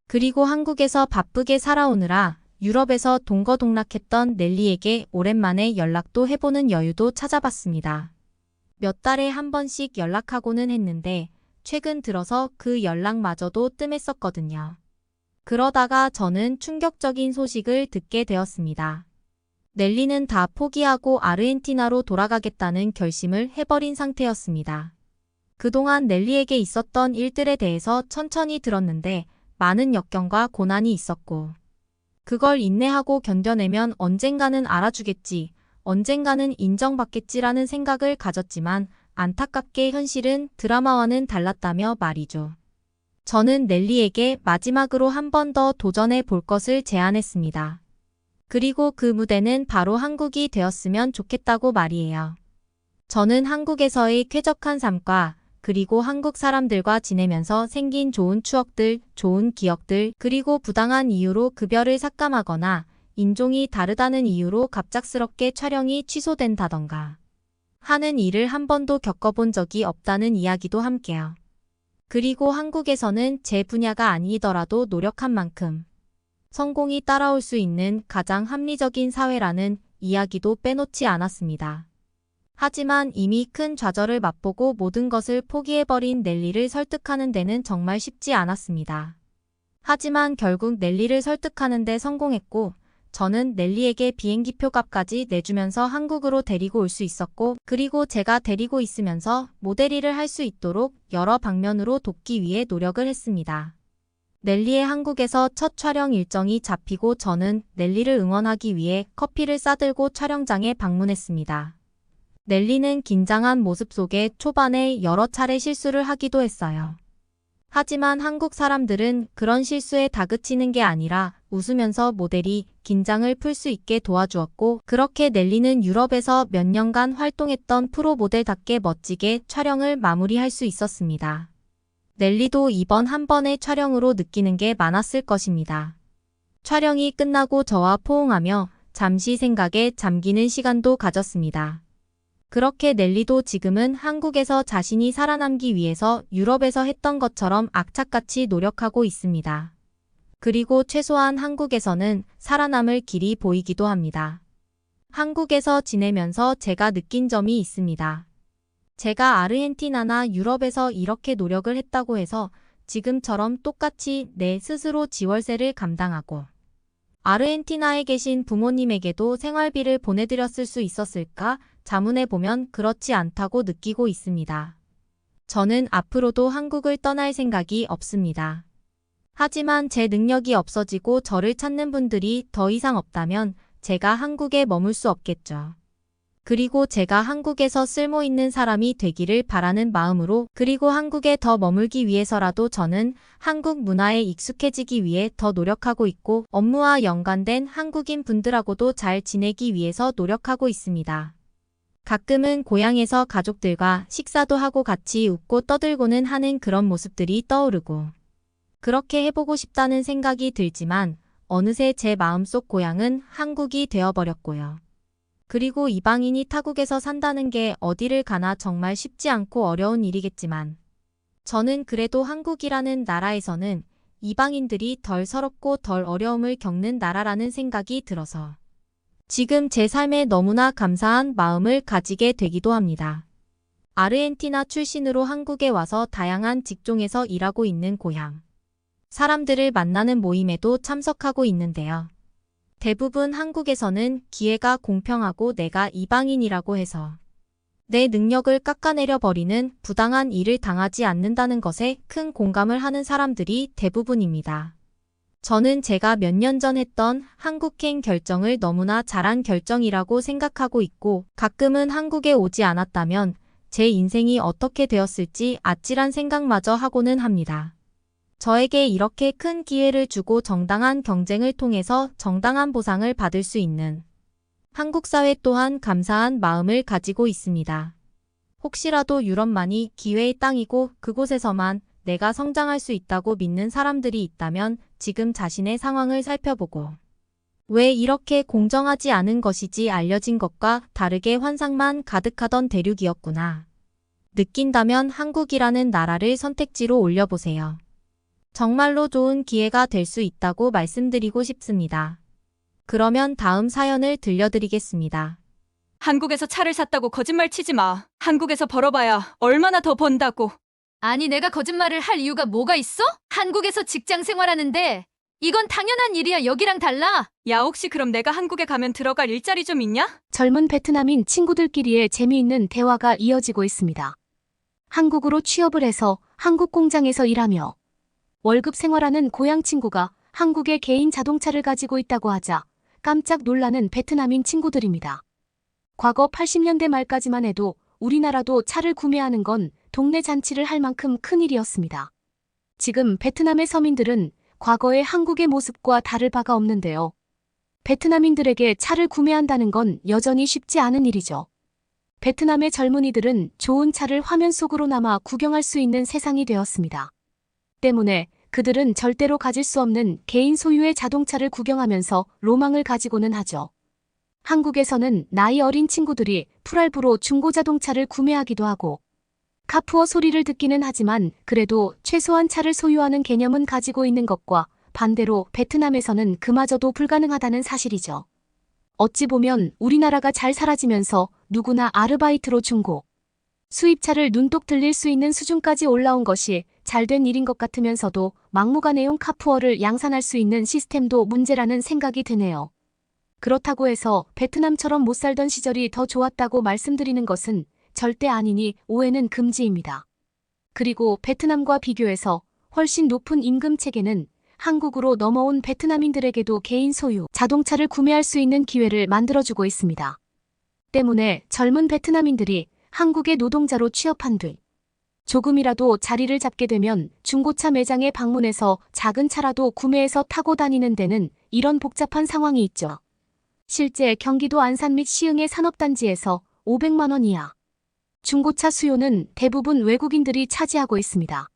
그리고 한국에서 바쁘게 살아오느라 유럽에서 동거동락했던 넬리에게 오랜만에 연락도 해보는 여유도 찾아봤습니다. 몇 달에 한 번씩 연락하고는 했는데 최근 들어서 그 연락마저도 뜸했었거든요. 그러다가 저는 충격적인 소식을 듣게 되었습니다. 넬리는 다 포기하고 아르헨티나로 돌아가겠다는 결심을 해버린 상태였습니다. 그동안 넬리에게 있었던 일들에 대해서 천천히 들었는데 많은 역경과 고난이 있었고 그걸 인내하고 견뎌내면 언젠가는 알아주겠지, 언젠가는 인정받겠지라는 생각을 가졌지만 안타깝게 현실은 드라마와는 달랐다며 말이죠. 저는 넬리에게 마지막으로 한 번 더 도전해 볼 것을 제안했습니다. 그리고 그 무대는 바로 한국이 되었으면 좋겠다고 말이에요. 저는 한국에서의 쾌적한 삶과 그리고 한국 사람들과 지내면서 생긴 좋은 추억들, 좋은 기억들, 그리고 부당한 이유로 급여를 삭감하거나 인종이 다르다는 이유로 갑작스럽게 촬영이 취소된다던가 하는 일을 한 번도 겪어본 적이 없다는 이야기도 함께요. 그리고 한국에서는 제 분야가 아니더라도 노력한 만큼 성공이 따라올 수 있는 가장 합리적인 사회라는 이야기도 빼놓지 않았습니다. 하지만 이미 큰 좌절을 맛보고 모든 것을 포기해버린 넬리를 설득하는 데는 정말 쉽지 않았습니다. 하지만 결국 넬리를 설득하는 데 성공했고 저는 넬리에게 비행기표 값까지 내주면서 한국으로 데리고 올 수 있었고 그리고 제가 데리고 있으면서 모델 일을 할 수 있도록 여러 방면으로 돕기 위해 노력을 했습니다. 넬리의 한국에서 첫 촬영 일정이 잡히고 저는 넬리를 응원하기 위해 커피를 싸들고 촬영장에 방문했습니다. 넬리는 긴장한 모습 속에 초반에 여러 차례 실수를 하기도 했어요. 하지만 한국 사람들은 그런 실수에 다그치는 게 아니라 웃으면서 모델이 긴장을 풀 수 있게 도와주었고, 그렇게 넬리는 유럽에서 몇 년간 활동했던 프로 모델답게 멋지게 촬영을 마무리할 수 있었습니다. 넬리도 이번 한 번의 촬영으로 느끼는 게 많았을 것입니다. 촬영이 끝나고 저와 포옹하며 잠시 생각에 잠기는 시간도 가졌습니다. 그렇게 넬리도 지금은 한국에서 자신이 살아남기 위해서 유럽에서 했던 것처럼 악착같이 노력하고 있습니다. 그리고 최소한 한국에서는 살아남을 길이 보이기도 합니다. 한국에서 지내면서 제가 느낀 점이 있습니다. 제가 아르헨티나나 유럽에서 이렇게 노력을 했다고 해서 지금처럼 똑같이 내 스스로 지월세를 감당하고 아르헨티나에 계신 부모님에게도 생활비를 보내드렸을 수 있었을까? 자문해보면 그렇지 않다고 느끼고 있습니다. 저는 앞으로도 한국을 떠날 생각이 없습니다. 하지만 제 능력이 없어지고 저를 찾는 분들이 더 이상 없다면 제가 한국에 머물 수 없겠죠. 그리고 제가 한국에서 쓸모 있는 사람이 되기를 바라는 마음으로, 그리고 한국에 더 머물기 위해서라도 저는 한국 문화에 익숙해지기 위해 더 노력하고 있고, 업무와 연관된 한국인 분들하고도 잘 지내기 위해서 노력하고 있습니다. 가끔은 고향에서 가족들과 식사도 하고 같이 웃고 떠들고는 하는 그런 모습들이 떠오르고, 그렇게 해보고 싶다는 생각이 들지만 어느새 제 마음속 고향은 한국이 되어버렸고요. 그리고 이방인이 타국에서 산다는 게 어디를 가나 정말 쉽지 않고 어려운 일이겠지만, 저는 그래도 한국이라는 나라에서는 이방인들이 덜 서럽고 덜 어려움을 겪는 나라라는 생각이 들어서 지금 제 삶에 너무나 감사한 마음을 가지게 되기도 합니다. 아르헨티나 출신으로 한국에 와서 다양한 직종에서 일하고 있는 고향 사람들을 만나는 모임에도 참석하고 있는데요. 대부분 한국에서는 기회가 공평하고 내가 이방인이라고 해서 내 능력을 깎아내려 버리는 부당한 일을 당하지 않는다는 것에 큰 공감을 하는 사람들이 대부분입니다. 저는 제가 몇 년 전 했던 한국행 결정을 너무나 잘한 결정이라고 생각하고 있고, 가끔은 한국에 오지 않았다면 제 인생이 어떻게 되었을지 아찔한 생각마저 하고는 합니다. 저에게 이렇게 큰 기회를 주고 정당한 경쟁을 통해서 정당한 보상을 받을 수 있는 한국 사회 또한 감사한 마음을 가지고 있습니다. 혹시라도 유럽만이 기회의 땅이고 그곳에서만 내가 성장할 수 있다고 믿는 사람들이 있다면 지금 자신의 상황을 살펴보고 왜 이렇게 공정하지 않은 것이지 알려진 것과 다르게 환상만 가득하던 대륙이었구나 느낀다면 한국이라는 나라를 선택지로 올려보세요. 정말로 좋은 기회가 될 수 있다고 말씀드리고 싶습니다. 그러면 다음 사연을 들려드리겠습니다. 한국에서 차를 샀다고 거짓말 치지 마. 한국에서 벌어봐야 얼마나 더 번다고. 아니, 내가 거짓말을 할 이유가 뭐가 있어? 한국에서 직장 생활하는데 이건 당연한 일이야. 여기랑 달라. 야, 혹시 그럼 내가 한국에 가면 들어갈 일자리 좀 있냐? 젊은 베트남인 친구들끼리의 재미있는 대화가 이어지고 있습니다. 한국으로 취업을 해서 한국 공장에서 일하며 월급 생활하는 고향 친구가 한국에 개인 자동차를 가지고 있다고 하자 깜짝 놀라는 베트남인 친구들입니다. 과거 80년대 말까지만 해도 우리나라도 차를 구매하는 건 동네 잔치를 할 만큼 큰일이었습니다. 지금 베트남의 서민들은 과거의 한국의 모습과 다를 바가 없는데요. 베트남인들에게 차를 구매한다는 건 여전히 쉽지 않은 일이죠. 베트남의 젊은이들은 좋은 차를 화면 속으로나마 구경할 수 있는 세상이 되었습니다. 때문에 그들은 절대로 가질 수 없는 개인 소유의 자동차를 구경하면서 로망을 가지고는 하죠. 한국에서는 나이 어린 친구들이 풀알부로 중고자동차를 구매하기도 하고 카푸어 소리를 듣기는 하지만 그래도 최소한 차를 소유하는 개념은 가지고 있는 것과 반대로 베트남에서는 그마저도 불가능하다는 사실이죠. 어찌 보면 우리나라가 잘 사라지면서 누구나 아르바이트로 중고, 수입차를 눈독 들릴 수 있는 수준까지 올라온 것이 잘된 일인 것 같으면서도 막무가내용 카푸어를 양산할 수 있는 시스템도 문제라는 생각이 드네요. 그렇다고 해서 베트남처럼 못 살던 시절이 더 좋았다고 말씀드리는 것은 절대 아니니 오해는 금지입니다. 그리고 베트남과 비교해서 훨씬 높은 임금 체계는 한국으로 넘어온 베트남인들에게도 개인 소유 자동차를 구매할 수 있는 기회를 만들어주고 있습니다. 때문에 젊은 베트남인들이 한국의 노동자로 취업한 뒤 조금이라도 자리를 잡게 되면 중고차 매장에 방문해서 작은 차라도 구매해서 타고 다니는 데는 이런 복잡한 상황이 있죠. 실제 경기도 안산 및 시흥의 산업단지에서 500만 원 이하 중고차 수요는 대부분 외국인들이 차지하고 있습니다.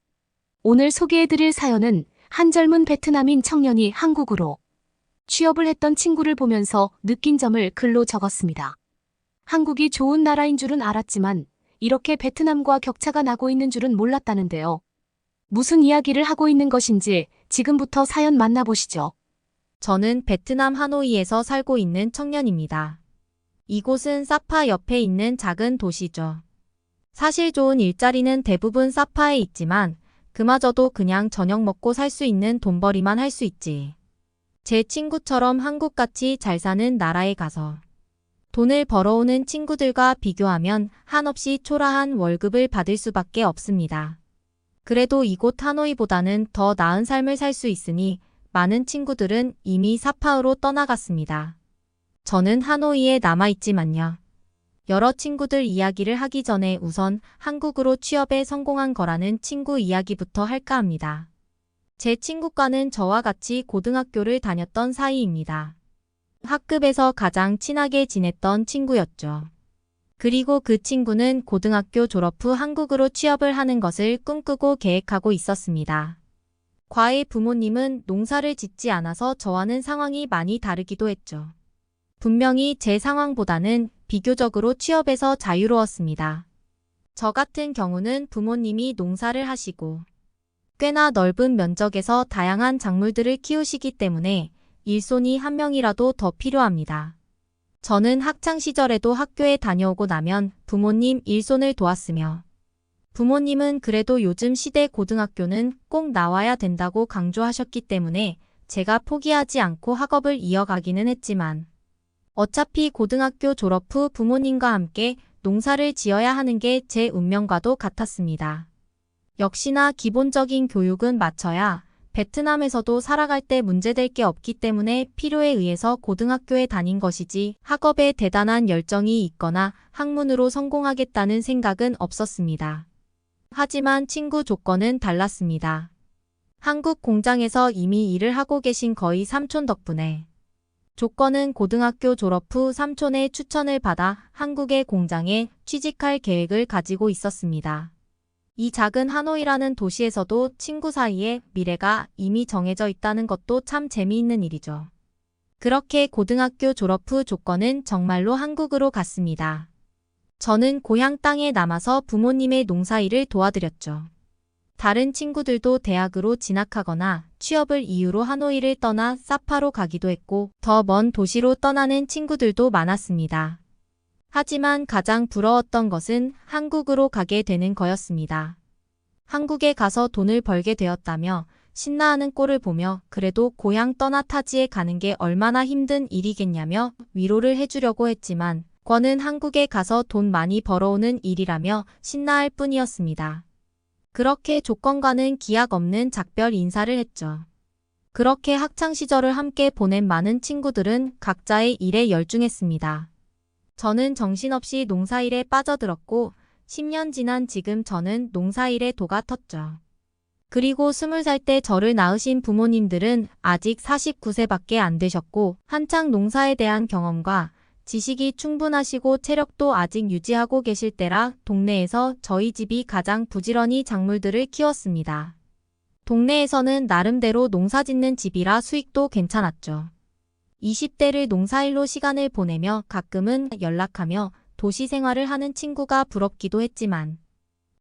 오늘 소개해드릴 사연은 한 젊은 베트남인 청년이 한국으로 취업을 했던 친구를 보면서 느낀 점을 글로 적었습니다. 한국이 좋은 나라인 줄은 알았지만 이렇게 베트남과 격차가 나고 있는 줄은 몰랐다는데요. 무슨 이야기를 하고 있는 것인지 지금부터 사연 만나보시죠. 저는 베트남 하노이에서 살고 있는 청년입니다. 이곳은 사파 옆에 있는 작은 도시죠. 사실 좋은 일자리는 대부분 사파에 있지만 그마저도 그냥 저녁 먹고 살 수 있는 돈벌이만 할 수 있지. 제 친구처럼 한국같이 잘 사는 나라에 가서 돈을 벌어오는 친구들과 비교하면 한없이 초라한 월급을 받을 수밖에 없습니다. 그래도 이곳 하노이보다는 더 나은 삶을 살 수 있으니 많은 친구들은 이미 사파으로 떠나갔습니다. 저는 하노이에 남아있지만요. 여러 친구들 이야기를 하기 전에 우선 한국으로 취업에 성공한 거라는 친구 이야기부터 할까 합니다. 제 친구과는 저와 같이 고등학교를 다녔던 사이입니다. 학급에서 가장 친하게 지냈던 친구였죠. 그리고 그 친구는 고등학교 졸업 후 한국으로 취업을 하는 것을 꿈꾸고 계획하고 있었습니다. 과의 부모님은 농사를 짓지 않아서 저와는 상황이 많이 다르기도 했죠. 분명히 제 상황보다는 비교적으로 취업에서 자유로웠습니다. 저 같은 경우는 부모님이 농사를 하시고 꽤나 넓은 면적에서 다양한 작물들을 키우시기 때문에 일손이 한 명이라도 더 필요합니다. 저는 학창시절에도 학교에 다녀오고 나면 부모님 일손을 도왔으며 부모님은 그래도 요즘 시대 고등학교는 꼭 나와야 된다고 강조하셨기 때문에 제가 포기하지 않고 학업을 이어가기는 했지만 어차피 고등학교 졸업 후 부모님과 함께 농사를 지어야 하는 게 제 운명과도 같았습니다. 역시나 기본적인 교육은 마쳐야 베트남에서도 살아갈 때 문제될 게 없기 때문에 필요에 의해서 고등학교에 다닌 것이지 학업에 대단한 열정이 있거나 학문으로 성공하겠다는 생각은 없었습니다. 하지만 친구 조건은 달랐습니다. 한국 공장에서 이미 일을 하고 계신 거의 삼촌 덕분에 조건은 고등학교 졸업 후 삼촌의 추천을 받아 한국의 공장에 취직할 계획을 가지고 있었습니다. 이 작은 하노이라는 도시에서도 친구 사이에 미래가 이미 정해져 있다는 것도 참 재미있는 일이죠. 그렇게 고등학교 졸업 후 조건은 정말로 한국으로 갔습니다. 저는 고향 땅에 남아서 부모님의 농사일을 도와드렸죠. 다른 친구들도 대학으로 진학하거나 취업을 이유로 하노이를 떠나 사파로 가기도 했고 더 먼 도시로 떠나는 친구들도 많았습니다. 하지만 가장 부러웠던 것은 한국으로 가게 되는 거였습니다. 한국에 가서 돈을 벌게 되었다며 신나하는 꼴을 보며 그래도 고향 떠나 타지에 가는 게 얼마나 힘든 일이겠냐며 위로를 해주려고 했지만 권은 한국에 가서 돈 많이 벌어오는 일이라며 신나할 뿐이었습니다. 그렇게 조건과는 기약 없는 작별 인사를 했죠. 그렇게 학창시절을 함께 보낸 많은 친구들은 각자의 일에 열중했습니다. 저는 정신없이 농사일에 빠져들었고 10년 지난 지금 저는 농사일에 도가 텄죠. 그리고 20살 때 저를 낳으신 부모님들은 아직 49세밖에 안 되셨고 한창 농사에 대한 경험과 지식이 충분하시고 체력도 아직 유지하고 계실 때라 동네에서 저희 집이 가장 부지런히 작물들을 키웠습니다. 동네에서는 나름대로 농사 짓는 집이라 수익도 괜찮았죠. 20대를 농사일로 시간을 보내며 가끔은 연락하며 도시 생활을 하는 친구가 부럽기도 했지만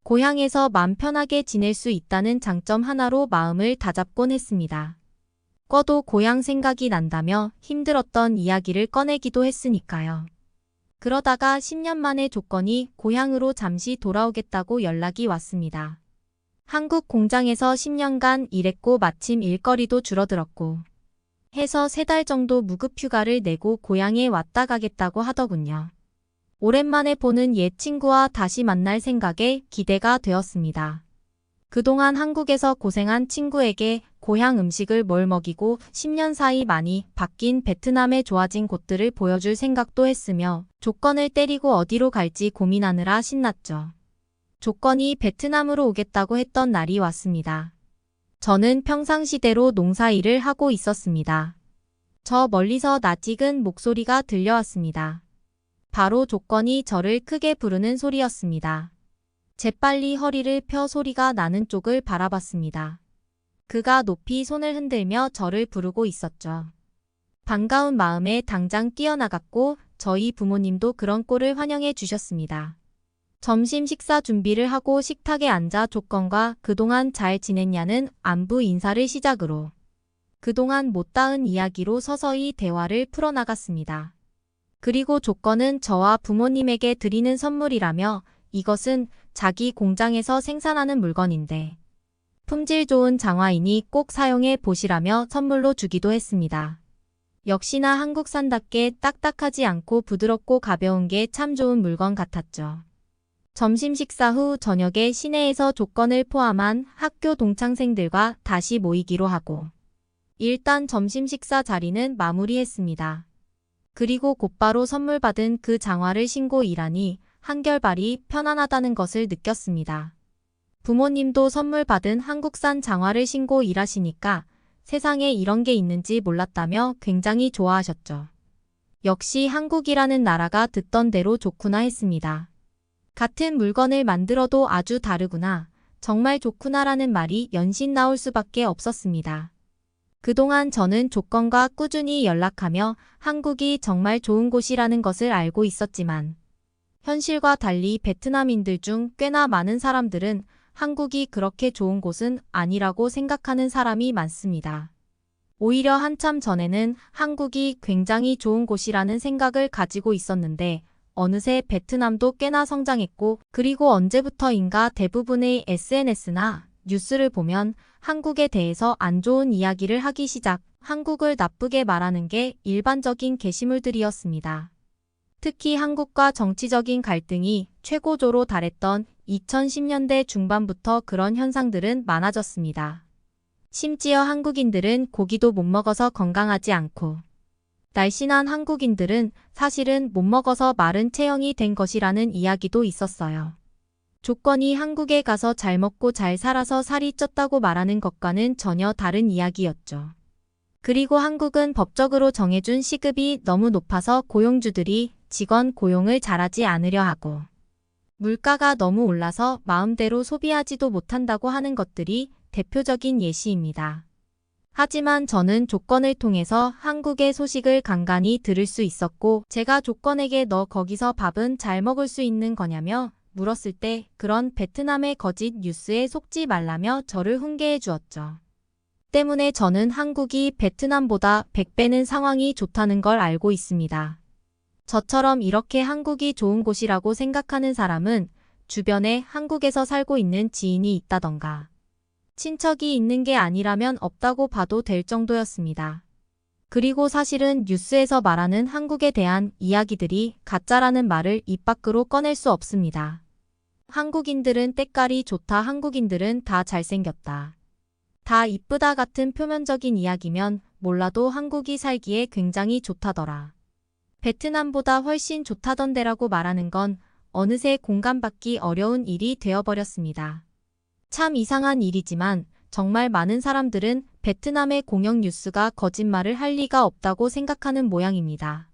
고향에서 맘 편하게 지낼 수 있다는 장점 하나로 마음을 다잡곤 했습니다. 꿔도 고향 생각이 난다며 힘들었던 이야기를 꺼내기도 했으니까요. 그러다가 10년 만에 조건이 고향으로 잠시 돌아오겠다고 연락이 왔습니다. 한국 공장에서 10년간 일했고 마침 일거리도 줄어들었고 해서 3달 정도 무급휴가를 내고 고향에 왔다 가겠다고 하더군요. 오랜만에 보는 옛 친구와 다시 만날 생각에 기대가 되었습니다. 그동안 한국에서 고생한 친구에게 고향 음식을 뭘 먹이고 10년 사이 많이 바뀐 베트남의 좋아진 곳들을 보여줄 생각도 했으며 조건을 때리고 어디로 갈지 고민하느라 신났죠. 조건이 베트남으로 오겠다고 했던 날이 왔습니다. 저는 평상시대로 농사일을 하고 있었습니다. 저 멀리서 낯익은 목소리가 들려왔습니다. 바로 조건이 저를 크게 부르는 소리였습니다. 재빨리 허리를 펴 소리가 나는 쪽을 바라봤습니다. 그가 높이 손을 흔들며 저를 부르고 있었죠. 반가운 마음에 당장 뛰어나갔고 저희 부모님도 그런 꼴을 환영해 주셨습니다. 점심 식사 준비를 하고 식탁에 앉아 조건과 그동안 잘 지냈냐는 안부 인사를 시작으로 그동안 못다한 이야기로 서서히 대화를 풀어나갔습니다. 그리고 조건은 저와 부모님에게 드리는 선물이라며 이것은 자기 공장에서 생산하는 물건인데 품질 좋은 장화이니 꼭 사용해 보시라며 선물로 주기도 했습니다. 역시나 한국산답게 딱딱하지 않고 부드럽고 가벼운 게 참 좋은 물건 같았죠. 점심 식사 후 저녁에 시내에서 조건을 포함한 학교 동창생들과 다시 모이기로 하고 일단 점심 식사 자리는 마무리했습니다. 그리고 곧바로 선물 받은 그 장화를 신고 일하니 한결발이 편안하다는 것을 느꼈습니다. 부모님도 선물 받은 한국산 장화를 신고 일하시니까 세상에 이런 게 있는지 몰랐다며 굉장히 좋아하셨죠. 역시 한국이라는 나라가 듣던 대로 좋구나 했습니다. 같은 물건을 만들어도 아주 다르구나, 정말 좋구나라는 말이 연신 나올 수밖에 없었습니다. 그동안 저는 조건과 꾸준히 연락하며 한국이 정말 좋은 곳이라는 것을 알고 있었지만 현실과 달리 베트남인들 중 꽤나 많은 사람들은 한국이 그렇게 좋은 곳은 아니라고 생각하는 사람이 많습니다. 오히려 한참 전에는 한국이 굉장히 좋은 곳이라는 생각을 가지고 있었는데 어느새 베트남도 꽤나 성장했고 그리고 언제부터인가 대부분의 SNS나 뉴스를 보면 한국에 대해서 안 좋은 이야기를 하기 시작, 한국을 나쁘게 말하는 게 일반적인 게시물들이었습니다. 특히 한국과 정치적인 갈등이 최고조로 달했던 2010년대 중반부터 그런 현상들은 많아졌습니다. 심지어 한국인들은 고기도 못 먹어서 건강하지 않고 날씬한 한국인들은 사실은 못 먹어서 마른 체형이 된 것이라는 이야기도 있었어요. 조건이 한국에 가서 잘 먹고 잘 살아서 살이 쪘다고 말하는 것과는 전혀 다른 이야기였죠. 그리고 한국은 법적으로 정해준 시급이 너무 높아서 고용주들이 직원 고용을 잘하지 않으려 하고 물가가 너무 올라서 마음대로 소비하지도 못한다고 하는 것들이 대표적인 예시입니다. 하지만 저는 조건을 통해서 한국의 소식을 간간히 들을 수 있었고 제가 조건에게 너 거기서 밥은 잘 먹을 수 있는 거냐며 물었을 때 그런 베트남의 거짓 뉴스에 속지 말라며 저를 훈계해 주었죠. 때문에 저는 한국이 베트남보다 100배는 상황이 좋다는 걸 알고 있습니다. 저처럼 이렇게 한국이 좋은 곳이라고 생각하는 사람은 주변에 한국에서 살고 있는 지인이 있다던가 친척이 있는 게 아니라면 없다고 봐도 될 정도였습니다. 그리고 사실은 뉴스에서 말하는 한국에 대한 이야기들이 가짜라는 말을 입 밖으로 꺼낼 수 없습니다. 한국인들은 때깔이 좋다, 한국인들은 다 잘생겼다, 다 이쁘다 같은 표면적인 이야기면 몰라도 한국이 살기에 굉장히 좋다더라, 베트남보다 훨씬 좋다던데라고 말하는 건 어느새 공감받기 어려운 일이 되어버렸습니다. 참 이상한 일이지만 정말 많은 사람들은 베트남의 공영 뉴스가 거짓말을 할 리가 없다고 생각하는 모양입니다.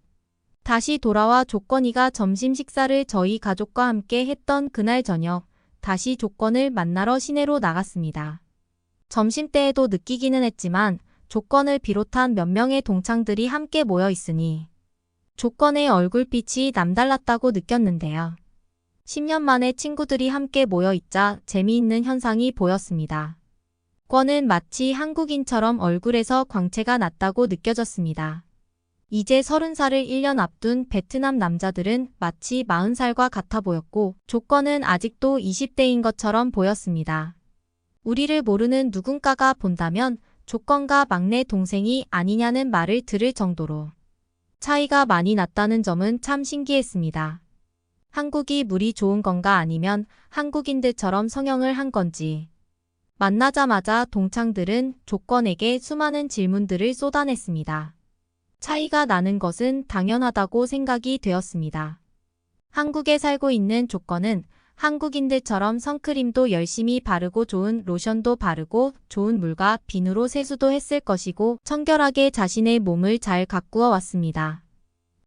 다시 돌아와 조건이가 점심 식사를 저희 가족과 함께 했던 그날 저녁, 다시 조건을 만나러 시내로 나갔습니다. 점심때에도 느끼기는 했지만 조건을 비롯한 몇 명의 동창들이 함께 모여 있으니 조건의 얼굴빛이 남달랐다고 느꼈는데요. 10년 만에 친구들이 함께 모여 있자 재미있는 현상이 보였습니다. 권은 마치 한국인처럼 얼굴에서 광채가 났다고 느껴졌습니다. 이제 30살을 1년 앞둔 베트남 남자들은 마치 40살과 같아 보였고 조건은 아직도 20대인 것처럼 보였습니다. 우리를 모르는 누군가가 본다면 조건과 막내 동생이 아니냐는 말을 들을 정도로 차이가 많이 났다는 점은 참 신기했습니다. 한국이 물이 좋은 건가 아니면 한국인들처럼 성형을 한 건지. 만나자마자 동창들은 조건에게 수많은 질문들을 쏟아냈습니다. 차이가 나는 것은 당연하다고 생각이 되었습니다. 한국에 살고 있는 조건은 한국인들처럼 선크림도 열심히 바르고 좋은 로션도 바르고 좋은 물과 비누로 세수도 했을 것이고 청결하게 자신의 몸을 잘 가꾸어 왔습니다.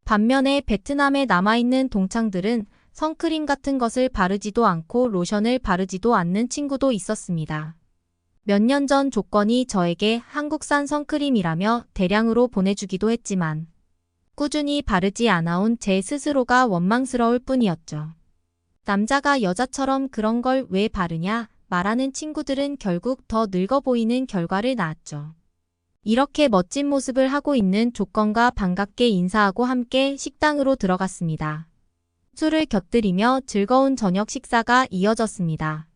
반면에 베트남에 남아있는 동창들은 선크림 같은 것을 바르지도 않고 로션을 바르지도 않는 친구도 있었습니다. 몇 년 전 조건이 저에게 한국산 선크림이라며 대량으로 보내주기도 했지만 꾸준히 바르지 않아온 제 스스로가 원망스러울 뿐이었죠. 남자가 여자처럼 그런 걸 왜 바르냐 말하는 친구들은 결국 더 늙어 보이는 결과를 낳았죠. 이렇게 멋진 모습을 하고 있는 조건과 반갑게 인사하고 함께 식당으로 들어갔습니다. 술을 곁들이며 즐거운 저녁 식사가 이어졌습니다.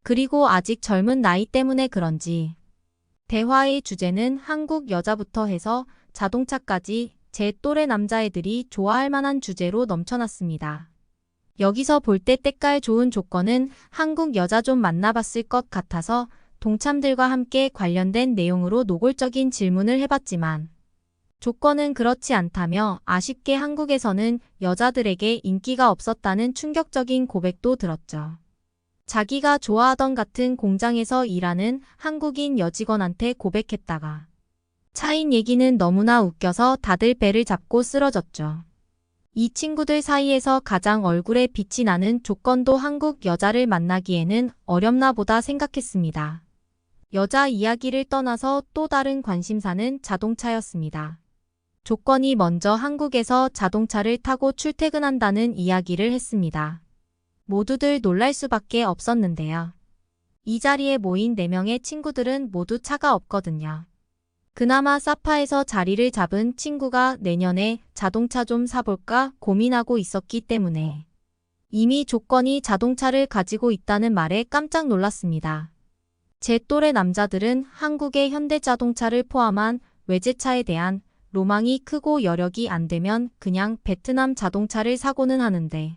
그리고 아직 젊은 나이 때문에 그런지 대화의 주제는 한국 여자부터 해서 자동차까지 제 또래 남자애들이 좋아할 만한 주제로 넘쳐났습니다. 여기서 볼 때 때깔 좋은 조건은 한국 여자 좀 만나봤을 것 같아서 동참들과 함께 관련된 내용으로 노골적인 질문을 해봤지만 조건은 그렇지 않다며 아쉽게 한국에서는 여자들에게 인기가 없었다는 충격적인 고백도 들었죠. 자기가 좋아하던 같은 공장에서 일하는 한국인 여직원한테 고백했다가 차인 얘기는 너무나 웃겨서 다들 배를 잡고 쓰러졌죠. 이 친구들 사이에서 가장 얼굴에 빛이 나는 조건도 한국 여자를 만나기에는 어렵나 보다 생각했습니다. 여자 이야기를 떠나서 또 다른 관심사는 자동차였습니다. 조건이 먼저 한국에서 자동차를 타고 출퇴근한다는 이야기를 했습니다. 모두들 놀랄 수밖에 없었는데요. 이 자리에 모인 4명의 친구들은 모두 차가 없거든요. 그나마 사파에서 자리를 잡은 친구가 내년에 자동차 좀 사볼까 고민하고 있었기 때문에 이미 조건이 자동차를 가지고 있다는 말에 깜짝 놀랐습니다. 제 또래 남자들은 한국의 현대자동차를 포함한 외제차에 대한 로망이 크고 여력이 안 되면 그냥 베트남 자동차를 사고는 하는데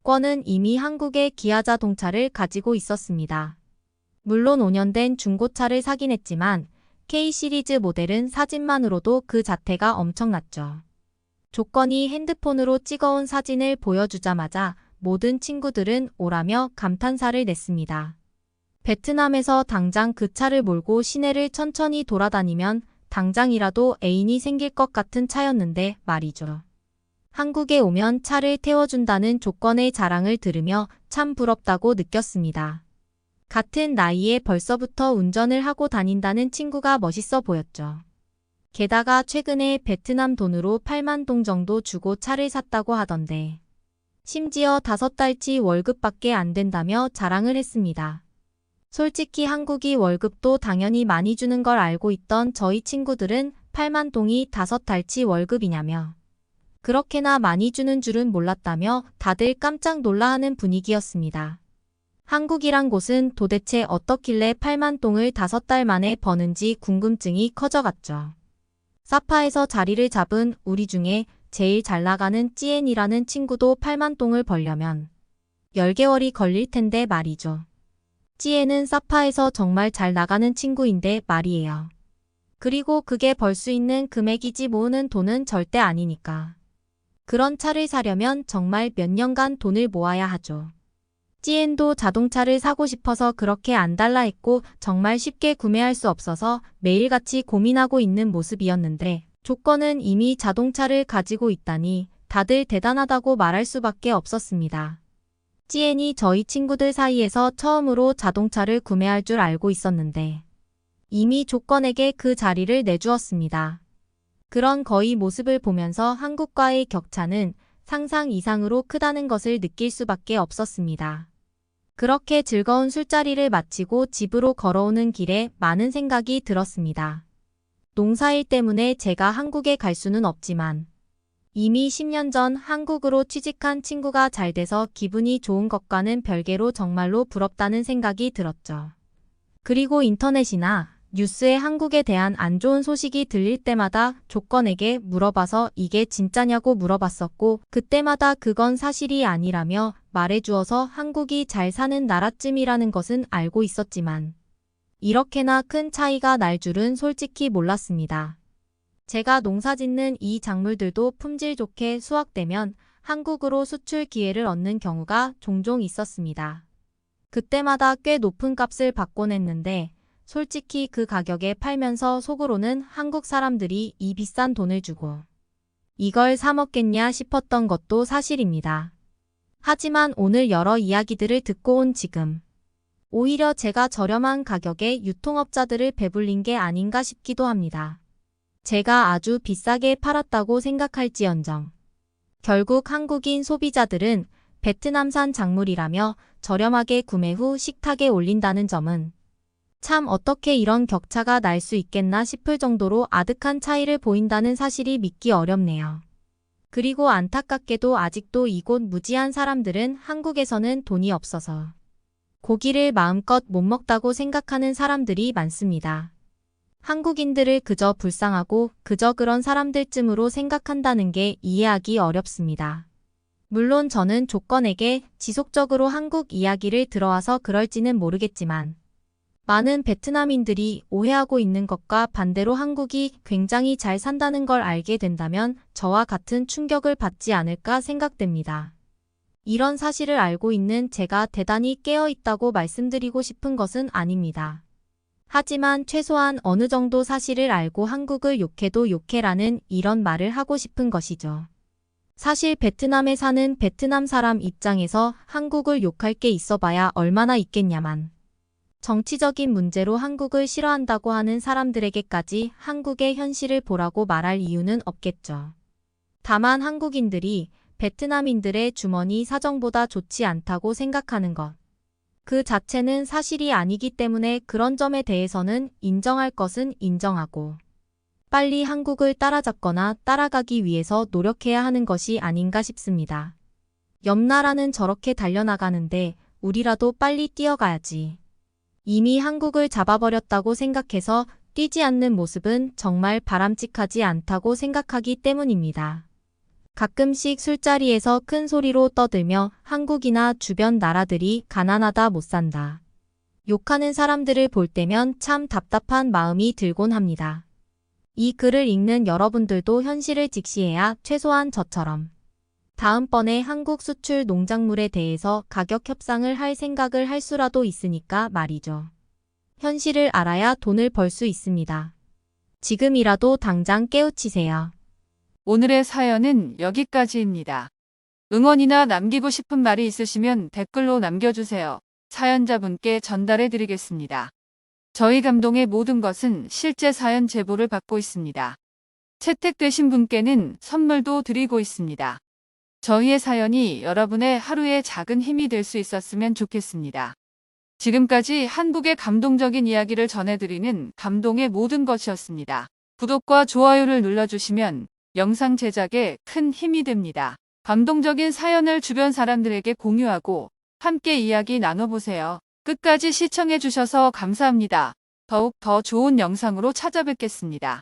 권은 이미 한국의 기아 자동차를 가지고 있었습니다. 물론 5년 된 중고차를 사긴 했지만 K 시리즈 모델은 사진만으로도 그 자태가 엄청났죠. 조건이 핸드폰으로 찍어온 사진을 보여주자마자 모든 친구들은 오라며 감탄사를 냈습니다. 베트남에서 당장 그 차를 몰고 시내를 천천히 돌아다니면 당장이라도 애인이 생길 것 같은 차였는데 말이죠. 한국에 오면 차를 태워준다는 조건의 자랑을 들으며 참 부럽다고 느꼈습니다. 같은 나이에 벌써부터 운전을 하고 다닌다는 친구가 멋있어 보였죠. 게다가 최근에 베트남 돈으로 8만 동 정도 주고 차를 샀다고 하던데 심지어 5달치 월급밖에 안 된다며 자랑을 했습니다. 솔직히 한국이 월급도 당연히 많이 주는 걸 알고 있던 저희 친구들은 8만 동이 5달치 월급이냐며 그렇게나 많이 주는 줄은 몰랐다며 다들 깜짝 놀라하는 분위기였습니다. 한국이란 곳은 도대체 어떻길래 8만 동을 5달 만에 버는지 궁금증이 커져갔죠. 사파에서 자리를 잡은 우리 중에 제일 잘 나가는 찌엔이라는 친구도 8만 동을 벌려면 10개월이 걸릴 텐데 말이죠. 찌엔은 사파에서 정말 잘 나가는 친구인데 말이에요. 그리고 그게 벌 수 있는 금액이지 모으는 돈은 절대 아니니까. 그런 차를 사려면 정말 몇 년간 돈을 모아야 하죠. 찌엔도 자동차를 사고 싶어서 그렇게 안달라 했고 정말 쉽게 구매할 수 없어서 매일같이 고민하고 있는 모습이었는데 조건은 이미 자동차를 가지고 있다니 다들 대단하다고 말할 수밖에 없었습니다. 찌엔이 저희 친구들 사이에서 처음으로 자동차를 구매할 줄 알고 있었는데 이미 조건에게 그 자리를 내주었습니다. 그런 거의 모습을 보면서 한국과의 격차는 상상 이상으로 크다는 것을 느낄 수밖에 없었습니다. 그렇게 즐거운 술자리를 마치고 집으로 걸어오는 길에 많은 생각이 들었습니다. 농사일 때문에 제가 한국에 갈 수는 없지만 이미 10년 전 한국으로 취직한 친구가 잘 돼서 기분이 좋은 것과는 별개로 정말로 부럽다는 생각이 들었죠. 그리고 인터넷이나 뉴스에 한국에 대한 안 좋은 소식이 들릴 때마다 조건에게 물어봐서 이게 진짜냐고 물어봤었고 그때마다 그건 사실이 아니라며 말해주어서 한국이 잘 사는 나라쯤이라는 것은 알고 있었지만 이렇게나 큰 차이가 날 줄은 솔직히 몰랐습니다. 제가 농사짓는 이 작물들도 품질 좋게 수확되면 한국으로 수출 기회를 얻는 경우가 종종 있었습니다. 그때마다 꽤 높은 값을 받곤 했는데 솔직히 그 가격에 팔면서 속으로는 한국 사람들이 이 비싼 돈을 주고 이걸 사 먹겠냐 싶었던 것도 사실입니다. 하지만 오늘 여러 이야기들을 듣고 온 지금 오히려 제가 저렴한 가격에 유통업자들을 배불린 게 아닌가 싶기도 합니다. 제가 아주 비싸게 팔았다고 생각할지언정 결국 한국인 소비자들은 베트남산 작물이라며 저렴하게 구매 후 식탁에 올린다는 점은 참 어떻게 이런 격차가 날 수 있겠나 싶을 정도로 아득한 차이를 보인다는 사실이 믿기 어렵네요. 그리고 안타깝게도 아직도 이곳 무지한 사람들은 한국에서는 돈이 없어서 고기를 마음껏 못 먹다고 생각하는 사람들이 많습니다. 한국인들을 그저 불쌍하고 그저 그런 사람들쯤으로 생각한다는 게 이해하기 어렵습니다. 물론 저는 조건에게 지속적으로 한국 이야기를 들어와서 그럴지는 모르겠지만 많은 베트남인들이 오해하고 있는 것과 반대로 한국이 굉장히 잘 산다는 걸 알게 된다면 저와 같은 충격을 받지 않을까 생각됩니다. 이런 사실을 알고 있는 제가 대단히 깨어 있다고 말씀드리고 싶은 것은 아닙니다. 하지만 최소한 어느 정도 사실을 알고 한국을 욕해도 욕해라는 이런 말을 하고 싶은 것이죠. 사실 베트남에 사는 베트남 사람 입장에서 한국을 욕할 게 있어봐야 얼마나 있겠냐만. 정치적인 문제로 한국을 싫어한다고 하는 사람들에게까지 한국의 현실을 보라고 말할 이유는 없겠죠. 다만 한국인들이 베트남인들의 주머니 사정보다 좋지 않다고 생각하는 것. 그 자체는 사실이 아니기 때문에 그런 점에 대해서는 인정할 것은 인정하고 빨리 한국을 따라잡거나 따라가기 위해서 노력해야 하는 것이 아닌가 싶습니다. 옆 나라는 저렇게 달려나가는데 우리라도 빨리 뛰어가야지. 이미 한국을 잡아버렸다고 생각해서 뛰지 않는 모습은 정말 바람직하지 않다고 생각하기 때문입니다. 가끔씩 술자리에서 큰 소리로 떠들며 한국이나 주변 나라들이 가난하다 못 산다. 욕하는 사람들을 볼 때면 참 답답한 마음이 들곤 합니다. 이 글을 읽는 여러분들도 현실을 직시해야 최소한 저처럼 다음번에 한국 수출 농작물에 대해서 가격 협상을 할 생각을 할 수라도 있으니까 말이죠. 현실을 알아야 돈을 벌 수 있습니다. 지금이라도 당장 깨우치세요. 오늘의 사연은 여기까지입니다. 응원이나 남기고 싶은 말이 있으시면 댓글로 남겨주세요. 사연자분께 전달해 드리겠습니다. 저희 감동의 모든 것은 실제 사연 제보를 받고 있습니다. 채택되신 분께는 선물도 드리고 있습니다. 저희의 사연이 여러분의 하루의 작은 힘이 될 수 있었으면 좋겠습니다. 지금까지 한국의 감동적인 이야기를 전해드리는 감동의 모든 것이었습니다. 구독과 좋아요를 눌러주시면 영상 제작에 큰 힘이 됩니다. 감동적인 사연을 주변 사람들에게 공유하고 함께 이야기 나눠보세요. 끝까지 시청해주셔서 감사합니다. 더욱 더 좋은 영상으로 찾아뵙겠습니다.